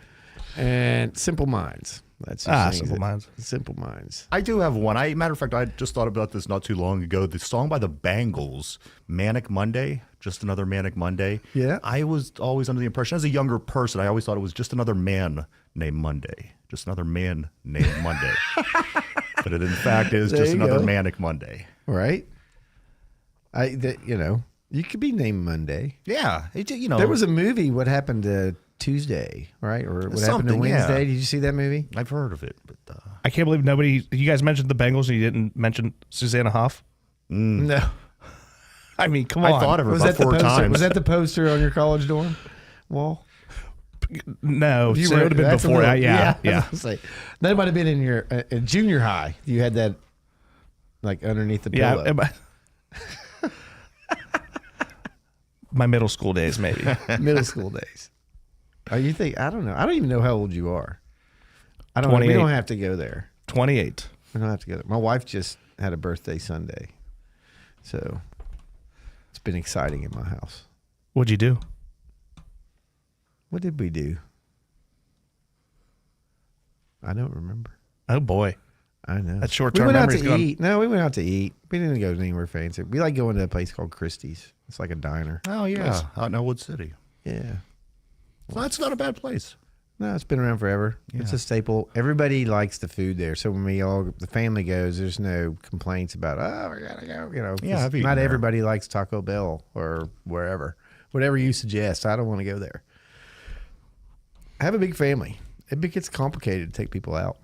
And Simple Minds. That's Simple Minds. Simple Minds. I do have one. Matter of fact, I just thought about this not too long ago. The song by the Bangles, "Manic Monday," just another Manic Monday. Yeah. I was always under the impression, as a younger person, I always thought it was just another man named Monday. Just another man named Monday. But it in fact is There just you another go. Manic Monday. Right? You could be named Monday. Yeah. There was a movie, What Happened to Tuesday, right? Or What Happened to Something, yeah. Wednesday? Did you see that movie? I've heard of it, but I can't believe you guys mentioned the Bengals and you didn't mention Susanna Hoff. No. I mean, come on. I thought of her Was about that the 4 poster? times. Was that the poster on your college dorm wall? No, You so it would have been that's a before. little- Yeah. I was gonna say, that might have been in your junior high. You had that like underneath the pillow. Yeah. My middle school days, maybe. Middle school days. I don't know. I don't even know how old you are. I don't. We 28. don't have to go there. 28. We don't have to go there. My wife just had a birthday Sunday, so it's been exciting in my house. What'd you do? What did we do? I don't remember. Oh boy, I know. that short-term We went out memory's to gone. eat. No, we went out to eat. We didn't go anywhere fancy. We like going to a place called Christie's. It's like a diner. Oh, yeah. Out in Elwood City. Yeah. Well, that's not a bad place. No, it's been around forever. It's Yeah. a staple. Everybody likes the food there. So when the family goes, there's no complaints about, we gotta go. Yeah, 'cause I've eaten not there. everybody likes Taco Bell or wherever. Whatever you suggest, I don't want to go there. I have a big family. It gets complicated to take people out.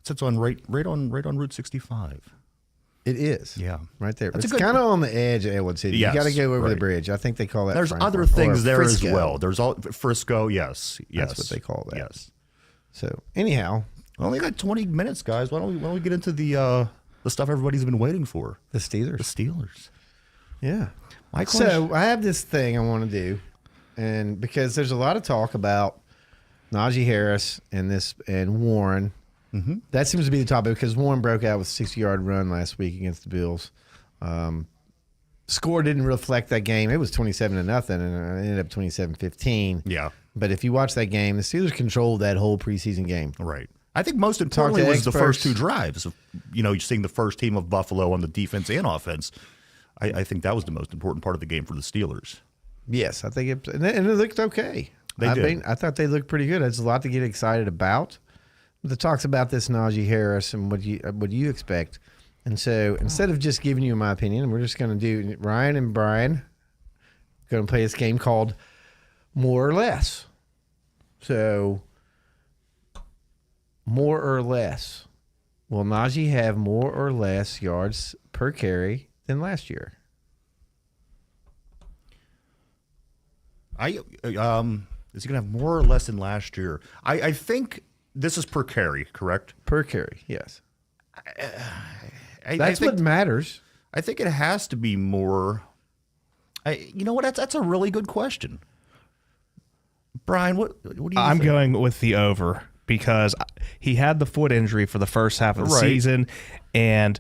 It sits on right on Route 65. It is. Yeah. Right there. That's a It's good- kind of on the edge of Elwood City. Yes, you got to go over the right. bridge. I think they call that There's Frankfort, other things or there Frisco. as well. There's all Frisco, yes. That's what they call that. Yes. So anyhow, We only got 20 minutes, guys. Why don't we get into the stuff everybody's been waiting for? the Steelers. The Steelers. Yeah. My question. So I have this thing I want to do, and because there's a lot of talk about Najee Harris and Warren. Mm-hmm. That seems to be the topic because Warren broke out with a 60-yard run last week against the Bills. Score didn't reflect that game. It was 27-0, and it ended up 27-15. Yeah. But if you watch that game, the Steelers controlled that whole preseason game. Right. I think most importantly to was the first experts. 2 drives. You're seeing the first team of Buffalo on the defense and offense. I think that was the most important part of the game for the Steelers. Yes, I think it looked okay. They did. I thought they looked pretty good. There's a lot to get excited about. The talks about this Najee Harris and what do you expect? And so instead of just giving you my opinion, we're just going to do Ryan and Brian going to play this game called more or less. So, more or less. Will Najee have more or less yards per carry than last year? Is he going to have more or less than last year? I think this is per carry, correct? Per carry, yes. I That's think, what matters. I think it has to be more. You know what? That's a really good question. Brian, what do you I'm think? going with the over because he had the foot injury for the first half of the season. And,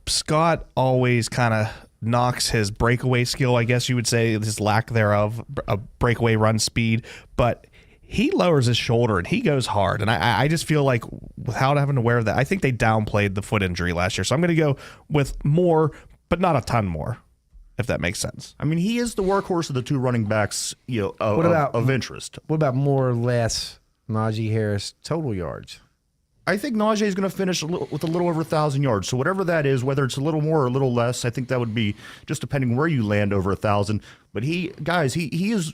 Scott always kind of knocks his breakaway skill, I guess you would say, his lack thereof, a breakaway run speed. But he lowers his shoulder and he goes hard. And I just feel like without having to wear that, I think they downplayed the foot injury last year. So I'm going to go with more, but not a ton more, if that makes sense. I mean, he is the workhorse of the two running backs, of interest. What about more or less Najee Harris total yards? I think Najee is going to finish with a little over 1,000 yards. So whatever that is, whether it's a little more or a little less, I think that would be just depending where you land over 1,000. But he is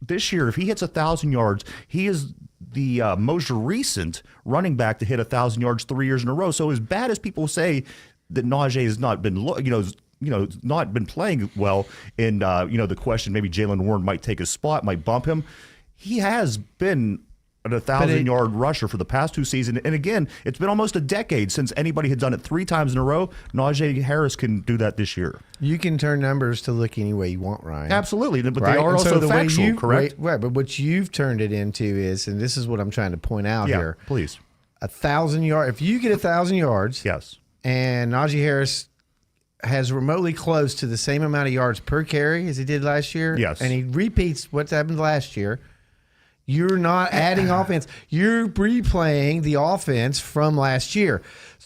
this year, if he hits 1,000 yards, he is the most recent running back to hit 1,000 yards 3 years in a row. So as bad as people say that Najee has not been, not been playing well, and the question maybe Jalen Warren might take his spot, might bump him. He has been an 1,000-yard rusher for the past two seasons, and again, it's been almost a decade since anybody had done it 3 times in a row. Najee Harris can do that this year. You can turn numbers to look any way you want, Ryan. Absolutely, but right? they are and also so the factual, way correct? Right, but what you've turned it into is, and this is what I'm trying to point out here. Please. 1,000 yards. If you get 1,000 yards, yes, and Najee Harris has remotely close to the same amount of yards per carry as he did last year, yes, and he repeats what happened last year, you're not adding offense. You're replaying the offense from last year.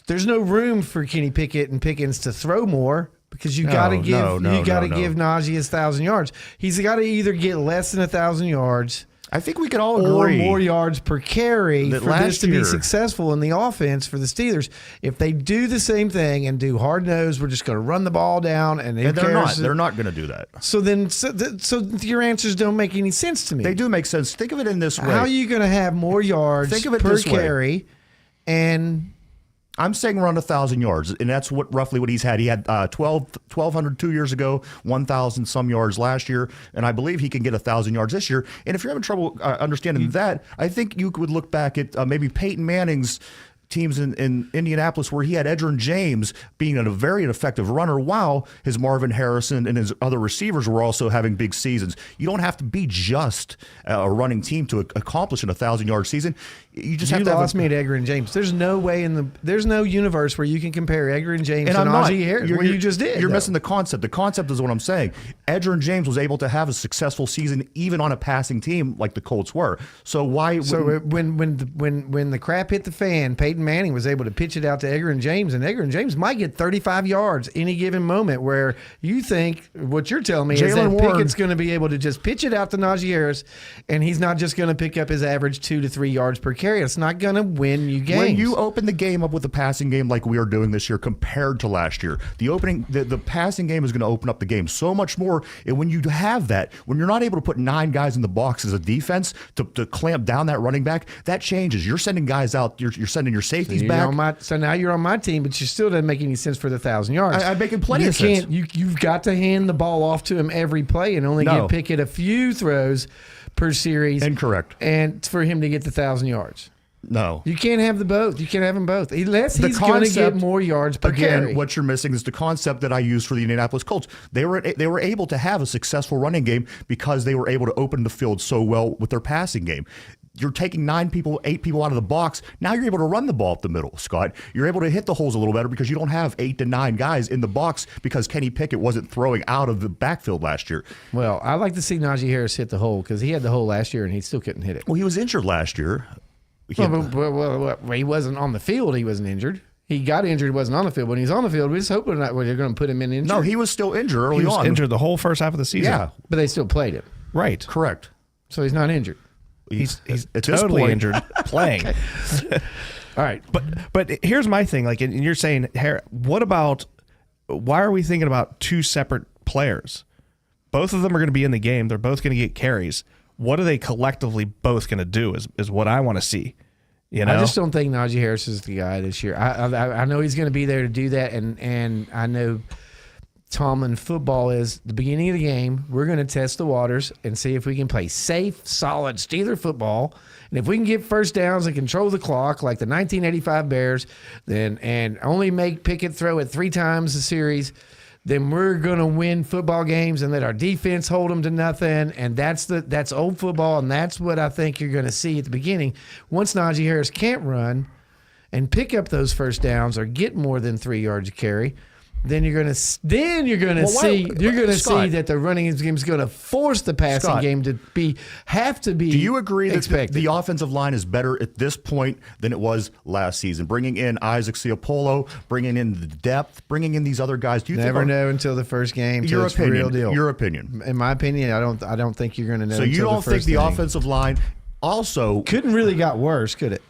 There's no room for Kenny Pickett and Pickens to throw more because you got to give give Najee his 1,000 yards. He's got to either get less than 1,000 yards. I think we could all agree. Or more yards per carry for this to be successful in the offense for the Steelers. If they do the same thing and do hard nose, we're just going to run the ball down, and they're not going to do that. So then, so your answers don't make any sense to me. They do make sense. Think of it in this way: how are you going to have more yards per carry? And I'm saying around 1,000 yards, and that's roughly what he's had. He had 1,200 2 years ago, 1,000 some yards last year, and I believe he can get 1,000 yards this year. And if you're having trouble understanding that, I think you would look back at maybe Peyton Manning's teams in Indianapolis where he had Edgerrin James being a very effective runner while his Marvin Harrison and his other receivers were also having big seasons. You don't have to be just a running team to accomplish an 1,000-yard season. You just have to lost me at Edgerrin James. There's no way there's no universe where you can compare Edgerrin James and to Najee Harris. You just did. You're missing the concept. The concept is what I'm saying. Edgerrin James was able to have a successful season even on a passing team like the Colts were. So why? So when the crap hit the fan, Peyton Manning was able to pitch it out to Edgerrin James, and Edgerrin James might get 35 yards any given moment. Where you think what you're telling me is that Pickett's going to be able to just pitch it out to Najee Harris, and he's not just going to pick up his average 2 to 3 yards per carry. It's not going to win you games. When you open the game up with a passing game like we are doing this year compared to last year, the passing game is going to open up the game so much more. And when you have that, when you're not able to put 9 guys in the box as a defense to clamp down that running back, that changes. You're sending guys out. You're sending your safeties back. So now you're on my team, but you still doesn't make any sense for the 1,000 yards. I'm making plenty of sense. You've got to hand the ball off to him every play and only give Pickett a few throws per series. Incorrect. And for him to get the 1,000 yards. No. You can't have the both. You can't have them both. Unless he's going to get more yards per carry. Again, what you're missing is the concept that I used for the Indianapolis Colts. They were able to have a successful running game because they were able to open the field so well with their passing game. You're taking 8 people out of the box. Now you're able to run the ball up the middle, Scott. You're able to hit the holes a little better because you don't have 8 to 9 guys in the box because Kenny Pickett wasn't throwing out of the backfield last year. Well, I like to see Najee Harris hit the hole because he had the hole last year and he still couldn't hit it. Well, he was injured last year. Well, he wasn't on the field. He wasn't injured. He got injured. Wasn't on the field. When he's on the field, we're just hoping they're going to put him in injured. No, he was still injured early on. He was injured the whole first half of the season. Yeah, but they still played him. Right. Correct. So he's not injured. He's totally injured playing. All right. But here's my thing. Like, and you're saying, what about, why are we thinking about 2 separate players? Both of them are going to be in the game. They're both going to get carries. What are they collectively both going to do is what I want to see. You know? I just don't think Najee Harris is the guy this year. I know he's going to be there to do that, and I know Tomlin football is the beginning of the game. We're going to test the waters and see if we can play safe, solid Steeler football. And if we can get first downs and control the clock like the 1985 Bears, then and only make Pickett throw it 3 times a series, then we're going to win football games and let our defense hold them to nothing. And that's old football, and that's what I think you're going to see at the beginning. Once Najee Harris can't run and pick up those first downs or get more than 3 yards a carry, then you're going to see that the running game is going to force the passing game to have to be. Do you agree expected. that the offensive line is better at this point than it was last season? Bringing in Isaac Ciapolo, bringing in the depth, bringing in these other guys. Do you never know until the first game? Your it's opinion. The real deal. Your opinion. In my opinion, I don't think you're going to know. So you until don't the think first the inning. offensive line also couldn't really got worse, could it?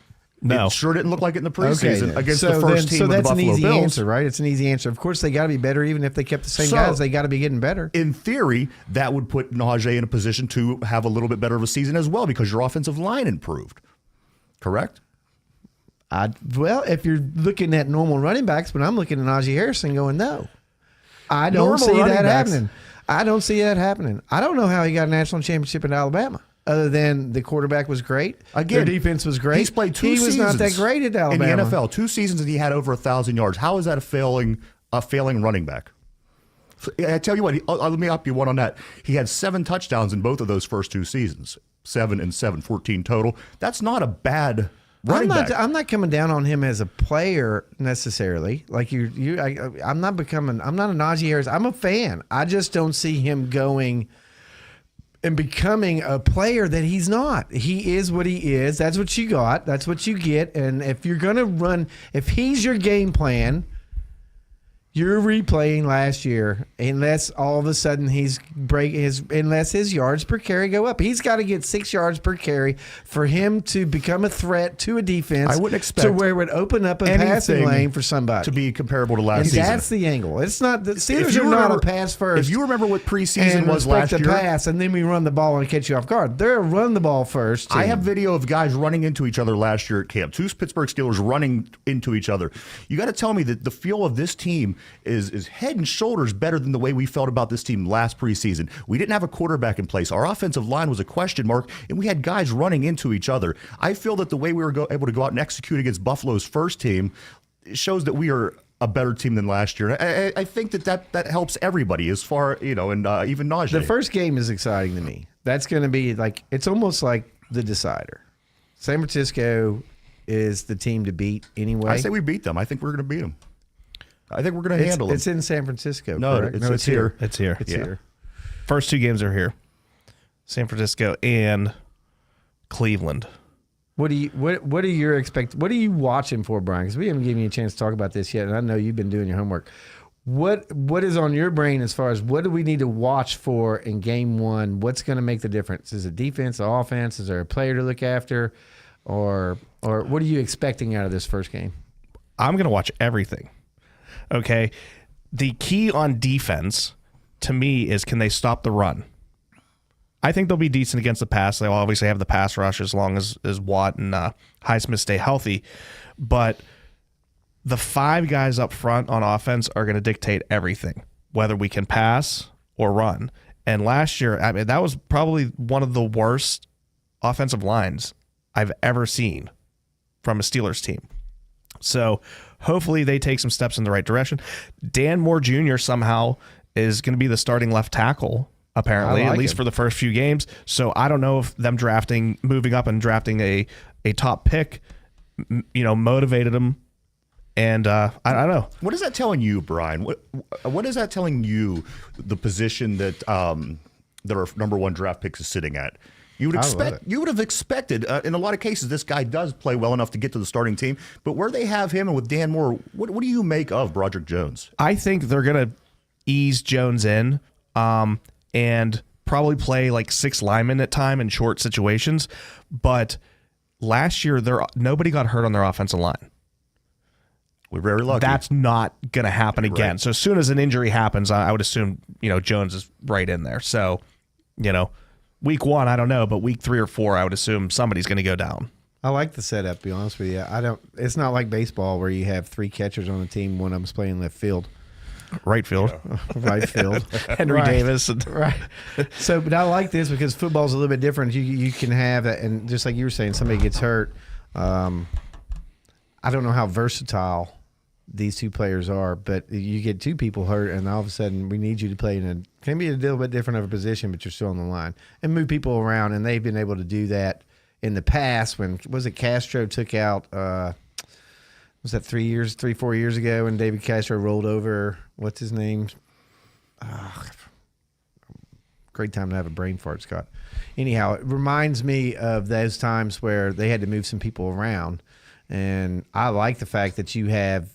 No. It sure didn't look like it in the preseason against so the first team so of the that's Buffalo an easy Bills. answer, right? It's an easy answer. Of course, they got to be better. Even if they kept the same guys, they got to be getting better. In theory, that would put Najee in a position to have a little bit better of a season as well because your offensive line improved. Correct? Well, if you're looking at normal running backs, but I'm looking at Najee Harrison going, no. I don't see that happening. I don't see that happening. I don't know how he got a national championship in Alabama. Other than the quarterback was great. Again, their defense was great. He's played 2 seasons. He was not that great at Alabama. In the NFL, 2 seasons and he had over 1,000 yards. How is that a failing running back? I tell you what, let me up you one on that. He had 7 touchdowns in both of those first 2 seasons. 7 and 7, 14 total. That's not a bad running back. I'm not coming down on him as a player necessarily. Like I'm not a Najee Harris. I'm a fan. I just don't see him going and becoming a player that he's not. He is what he is. That's what you got. That's what you get. And if you're going to run, if he's your game plan, you're replaying last year unless all of a sudden unless his yards per carry go up. He's got to get 6 yards per carry for him to become a threat to a defense. I wouldn't expect to where it would open up a passing lane for somebody to be comparable to last and season. That's the angle. It's not the Steelers are not a pass first. If you remember what preseason was last year, pass and then we run the ball and catch you off guard. They're a run the ball first team. I have video of guys running into each other last year at camp. 2 Pittsburgh Steelers running into each other. You got to tell me that the feel of this team is head and shoulders better than the way we felt about this team last preseason. We didn't have a quarterback in place. Our offensive line was a question mark, and we had guys running into each other. I feel that the way we were able to go out and execute against Buffalo's first team shows that we are a better team than last year. I think that helps everybody as far, and even Najee. The first game is exciting to me. That's going to be it's almost like the decider. San Francisco is the team to beat anyway. I say we beat them. I think we're going to beat them. I think we're going to handle them. It's in San Francisco. No, correct? it's here. It's here. It's here. First 2 games are here. San Francisco and Cleveland. What are you watching for, Brian? Because we haven't given you a chance to talk about this yet, and I know you've been doing your homework. What is on your brain as far as what do we need to watch for in game 1? What's going to make the difference? Is it defense, offense? Is there a player to look after, or what are you expecting out of this first game? I'm going to watch everything. Okay, the key on defense to me is can they stop the run? I think they'll be decent against the pass. They'll obviously have the pass rush as long as Watt and Highsmith stay healthy. But the 5 guys up front on offense are going to dictate everything, whether we can pass or run. And last year, that was probably one of the worst offensive lines I've ever seen from a Steelers team. So hopefully they take some steps in the right direction. Dan Moore Jr. somehow is going to be the starting left tackle, apparently, at least for the first few games. So I don't know if them moving up and drafting a top pick, motivated them. And I don't know. What is that telling you, Brian? What is that telling you, the position that our number 1 draft pick is sitting at? You would have expected, in a lot of cases, this guy does play well enough to get to the starting team. But where they have him and with Dan Moore, what do you make of Broderick Jones? I think they're going to ease Jones in and probably play 6 linemen at time in short situations. But last year, nobody got hurt on their offensive line. We're very lucky. That's not going to happen again. Right. So as soon as an injury happens, I would assume, Jones is right in there. So, week 1, I don't know, but week 3 or 4, I would assume somebody's going to go down. I like the setup, to be honest with you. It's not like baseball where you have 3 catchers on the team, one of them's playing left field. Right field. Right field. Henry Right. Davis. Right. So, but I like this because football's a little bit different. You can have that, and just like you were saying, somebody gets hurt. I don't know how versatile these 2 players are, but you get 2 people hurt, and all of a sudden we need you to play can be a little bit different of a position, but you're still on the line and move people around, and they've been able to do that in the past. When was it Castro took out? Was that 4 years ago when David Castro rolled over? What's his name? Great time to have a brain fart, Scott. Anyhow, it reminds me of those times where they had to move some people around. And I like the fact that you have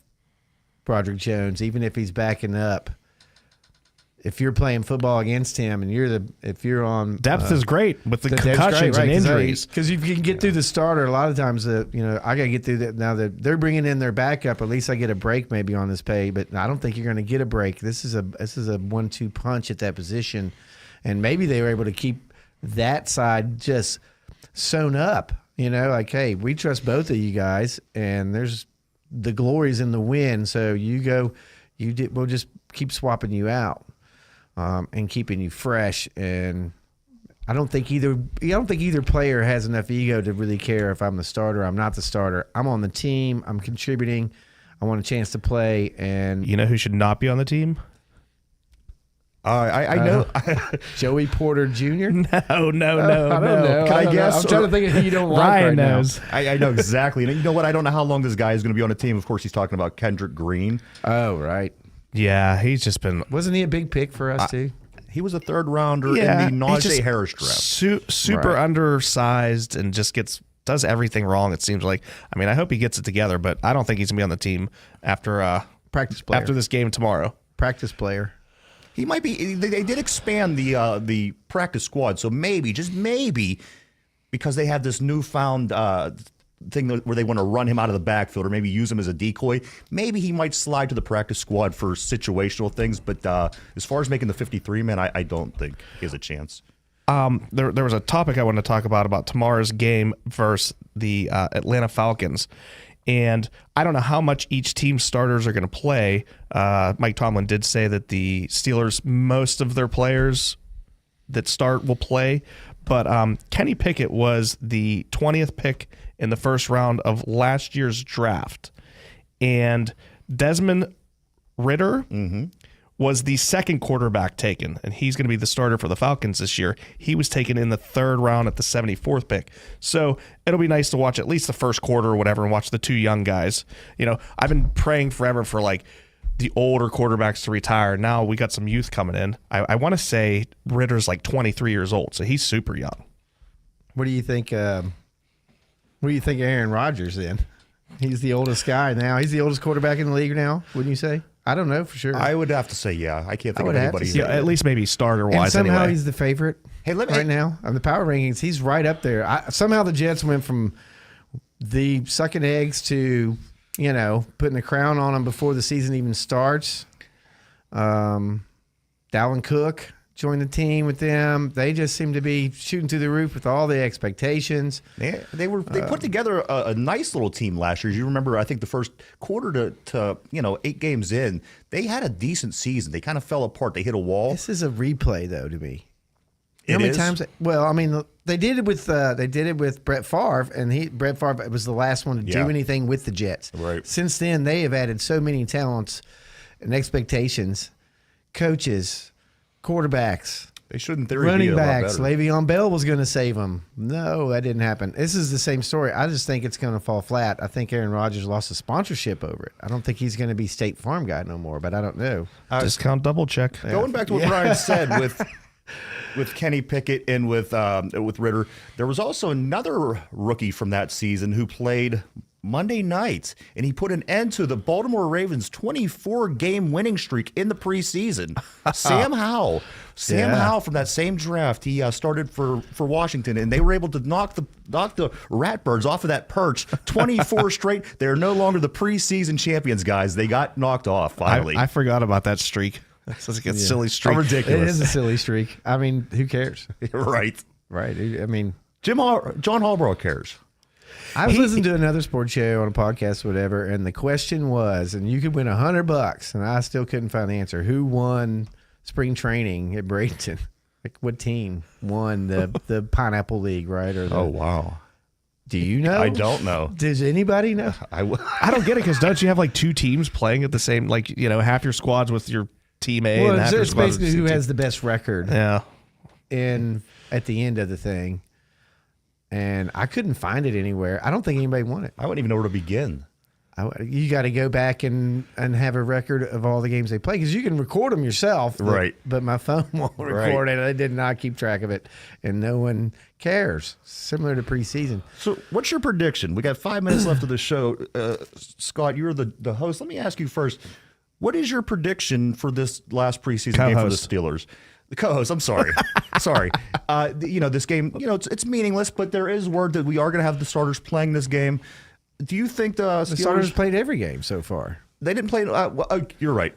Broderick Jones, even if he's backing up. If you're playing football against him and if you're on Depth is great with the concussions and injuries. Because if you can get through the starter, a lot of times, I got to get through that. Now that they're bringing in their backup, at least I get a break maybe on this pay. But I don't think you're going to get a break. This is a 1-2 punch at that position, and maybe they were able to keep that side just sewn up. Like, hey, we trust both of you guys, and there's the glory's in the win. So you go, we'll just keep swapping you out. And keeping you fresh, and I don't think either player has enough ego to really care if I'm the starter or I'm not the starter. I'm on the team. I'm contributing. I want a chance to play. And you know who should not be on the team? I know. Joey Porter Jr.? No. I don't know. Can I guess? I'm trying to think of who you don't like Ryan right knows. now. I know exactly. And you know what? I don't know how long this guy is going to be on the team. Of course, he's talking about Kendrick Green. Oh, right. Yeah, he's just been. Wasn't he a big pick for us too? He was a 3rd rounder in the Najee Harris draft. Super undersized and just does everything wrong. It seems like. I mean, I hope he gets it together, but I don't think he's gonna be on the team after practice player. after this game tomorrow. Practice player. He might be. They did expand the practice squad, so maybe, just maybe, because they have this newfound thing where they want to run him out of the backfield or maybe use him as a decoy, maybe he might slide to the practice squad for situational things. But as far as making the 53 man, I don't think he has a chance. There was a topic I wanted to talk about tomorrow's game versus the Atlanta Falcons. And I don't know how much each team's starters are going to play. Mike Tomlin did say that the Steelers, most of their players that start will play. But Kenny Pickett was the 20th pick in the first round of last year's draft. And Desmond Ridder was the 2nd quarterback taken, and he's going to be the starter for the Falcons this year. He was taken in the 3rd round at the 74th pick. So it'll be nice to watch at least the first quarter or whatever and watch the 2 young guys. I've been praying forever for the older quarterbacks to retire. Now we got some youth coming in. I want to say Ritter's 23 years old, so he's super young. What do you think? What do you think of Aaron Rodgers then? He's the oldest guy now. He's the oldest quarterback in the league now, wouldn't you say? I don't know for sure. I would have to say, yeah. I can't think of anybody. Yeah, at least maybe starter-wise and somehow anyway. he's the favorite right now. On the power rankings, he's right up there. Somehow the Jets went from the sucking eggs to, putting a crown on him before the season even starts. Dalvin Cook joined the team with them. They just seem to be shooting through the roof with all the expectations. They put together a nice little team last year. As you remember, I think the first quarter to 8 games in, they had a decent season. They kind of fell apart. They hit a wall. This is a replay, though, to me. How many times? Well, I mean, they did it with Brett Favre, and Brett Favre was the last one to do anything with the Jets. Right. Since then, they have added so many talents and expectations, coaches, quarterbacks. They should, in theory, running be a backs. lot better. Le'Veon Bell was going to save them. No, that didn't happen. This is the same story. I just think it's going to fall flat. I think Aaron Rodgers lost a sponsorship over it. I don't think he's going to be State Farm guy no more, but I don't know. Discount double check. Going back to what Brian said with with Kenny Pickett and with Ritter. There was also another rookie from that season who played Monday night, and he put an end to the Baltimore Ravens' 24-game winning streak in the preseason. Sam Howell. Sam Howell from that same draft. He started for Washington, and they were able to knock the Ratbirds off of that perch 24 straight. They're no longer the preseason champions, guys. They got knocked off finally. I forgot about that streak. It's like a silly streak. Ridiculous. It is a silly streak. I mean, who cares? Right. Right. I mean, John Harbaugh cares. I was listening to another sports show on a podcast, whatever, and the question was, and you could win $100, and I still couldn't find the answer. Who won spring training at Bradenton? Like, what team won the Pineapple League, right? Or Oh, wow. Do you know? I don't know. Does anybody know? I don't get it, because don't you have like two teams playing at the same, like, you know, half your squad's with your team A Well, and half your it's squad's with basically your who team. has the best record Yeah. at the end of the thing. And I couldn't find it anywhere. I don't think anybody won it. I wouldn't even know where to begin. You got to go back and have a record of all the games they play, because you can record them yourself. Right. But my phone won't record it. I did not keep track of it. And no one cares. Similar to preseason. So what's your prediction? We got 5 minutes left of the show. Scott, you're the host. Let me ask you first. What is your prediction for this last preseason game for the Steelers? The co-host, I'm sorry. Sorry. This game, it's meaningless, but there is word that we are going to have the starters playing this game. Do you think the Steelers... The starters played every game so far. They didn't play... you're right.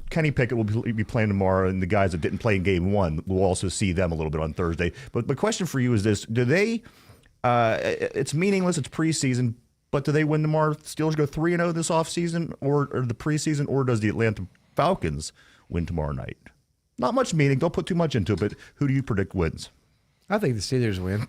Kenny Pickett will be playing tomorrow, and the guys that didn't play in game one, we'll also see them a little bit on Thursday. But the question for you is this. Do they... it's meaningless. It's preseason. But do they win tomorrow? Steelers go 3-0 this offseason or the preseason, or does the Atlanta Falcons win tomorrow night? Not much meaning. Don't put too much into it, but who do you predict wins? I think the Steelers win.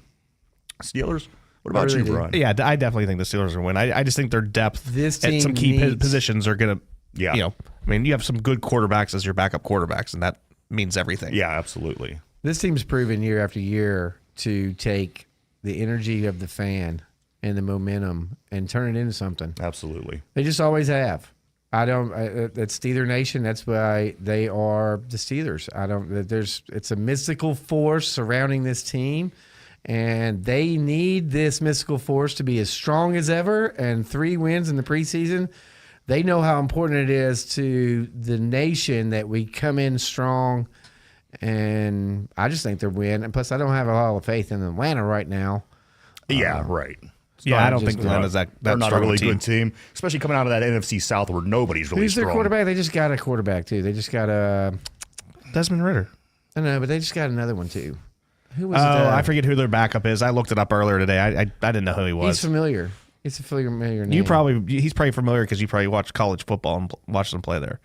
Steelers? What about you, Brian? Yeah, I definitely think the Steelers will win. I just think their depth This at team some key needs- positions are going to, I mean, you have some good quarterbacks as your backup quarterbacks, and that means everything. Yeah, absolutely. This team's proven year after year to take the energy of the fan and the momentum and turn it into something. Absolutely. They just always have. That's Steeler Nation. That's why they are the Steelers. It's a mystical force surrounding this team, and they need this mystical force to be as strong as ever. And 3 wins in the preseason, they know how important it is to the nation that we come in strong. And I just think they'll win. And plus, I don't have a lot of faith in Atlanta right now. Yeah, right. I don't think Atlanta's that They're not a strong really team. good team, especially coming out of that NFC South where nobody's really Who's strong. their quarterback? They just got a quarterback, too. They just got a... Desmond Ritter. I know, but they just got another one, too. Who was it? I forget who their backup is. I looked it up earlier today. I didn't know who he was. He's familiar. It's a familiar name. He's probably familiar because you probably watch college football and watch them play there.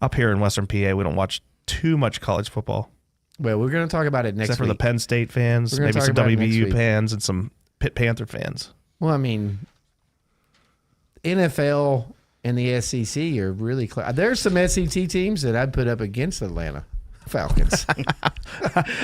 Up here in Western PA, we don't watch too much college football. Well, we're going to talk about it next Except week. for the Penn State fans, We're gonna maybe talk some about it next WVU week. fans and some Pitt Panther fans. Well, I mean, NFL and the SEC are really close. There's some SEC teams that I'd put up against Atlanta Falcons. I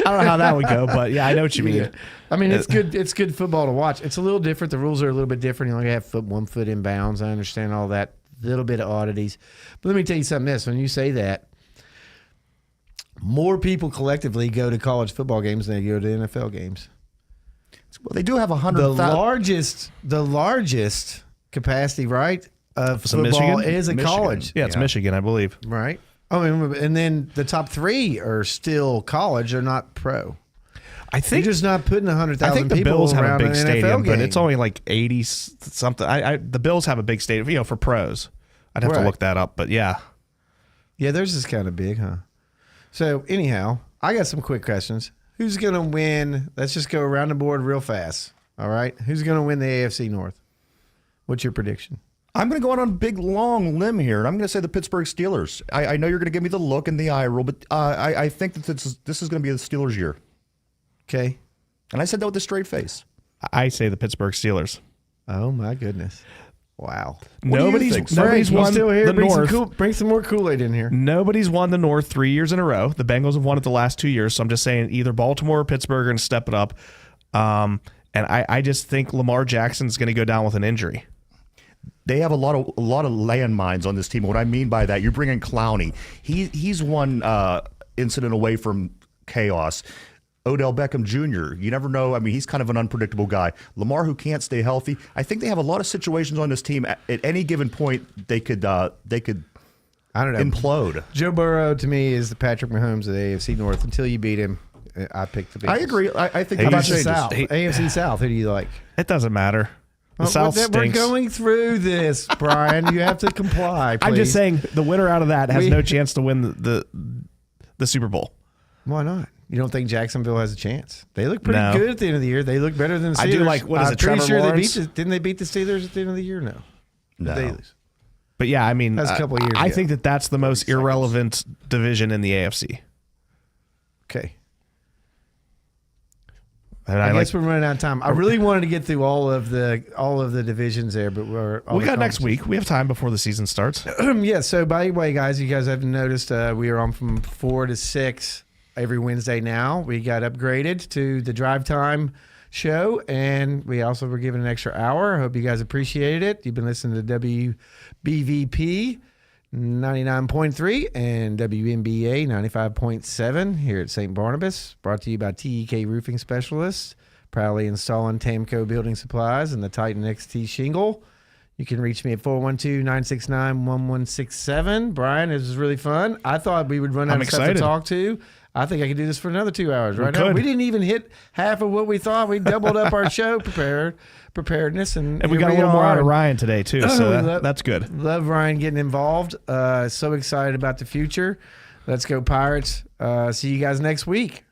don't know how that would go, but yeah, I know what you mean. Yeah. I mean, it's good. It's good football to watch. It's a little different. The rules are a little bit different. You only have 1 foot in bounds. I understand all that. Little bit of oddities. But let me tell you something else. When you say that, more people collectively go to college football games than they go to NFL games. Well, they do have 100,000. The largest capacity, right, of Some football Michigan? is a Michigan. college. Yeah, it's Michigan, I believe. Right. I mean, and then the top 3 are still college. They're not pro. I think You're just not putting 100,000 I think the people Bills have a around big an NFL stadium, but game. it's only like 80 something. The Bills have a big stadium, for pros. I'd have to Right. look that up, but yeah. Yeah, theirs is kind of big, huh? So anyhow, I got some quick questions. Who's going to win? Let's just go around the board real fast. All right. Who's going to win the AFC North? What's your prediction? I'm going to go out on a big, long limb here, and I'm going to say the Pittsburgh Steelers. I know you're going to give me the look and the eye roll, but I think that this is going to be the Steelers' year. Okay. And I said that with a straight face. I say the Pittsburgh Steelers. Oh, my goodness. Wow. Nobody's Frank, you won still here? the Bring North. bring some more Kool-Aid in here. Nobody's won the North 3 years in a row. The Bengals have won it the last 2 years, so I'm just saying either Baltimore or Pittsburgh are going to step it up. And I just think Lamar Jackson's going to go down with an injury. They have a lot of landmines on this team. What I mean by that, you're bringing Clowney. He's one incident away from chaos. Odell Beckham Jr., you never know. I mean, he's kind of an unpredictable guy. Lamar, who can't stay healthy. I think they have a lot of situations on this team. At any given point, they could I don't know, implode. Joe Burrow, to me, is the Patrick Mahomes of the AFC North. Until you beat him, I picked the Bengals. I agree. I think How about the changes. South? AFC South, who do you like? It doesn't matter. The South We're stinks. going through this, Brian. You have to comply, please. I'm just saying the winner out of that has no chance to win the Super Bowl. Why not? You don't think Jacksonville has a chance? They look pretty No. good at the end of the year. They look better than the Steelers. I do like, what is I'm it, pretty Trevor sure Lawrence? didn't they beat the Steelers at the end of the year? No. No. Did they lose? But yeah, I mean, That was a couple of years I ago. think that's the most irrelevant division in the AFC. Okay. And I I guess we're running out of time. I really wanted to get through all of the divisions there, but we got next week. We have time before the season starts. Yeah. So by the way, guys, you guys haven't noticed we are on from 4 to 6 every Wednesday now. We got upgraded to the Drive Time show, and we also were given an extra hour. I hope you guys appreciated it. You've been listening to WBVP 99.3 and WNBA 95.7 here at St. Barnabas, brought to you by TEK Roofing Specialists, proudly installing Tamco Building Supplies and the Titan XT shingle. You can reach me at 412-969-1167. Brian, this was really fun. I thought we would run out I'm of stuff excited. to talk to. I think I could do this for another 2 hours right now. could. We didn't even hit half of what we thought. We doubled up our show preparedness. And we here got a little more are. out of Ryan today, too, so that's good. Love Ryan getting involved. So excited about the future. Let's go Pirates. See you guys next week.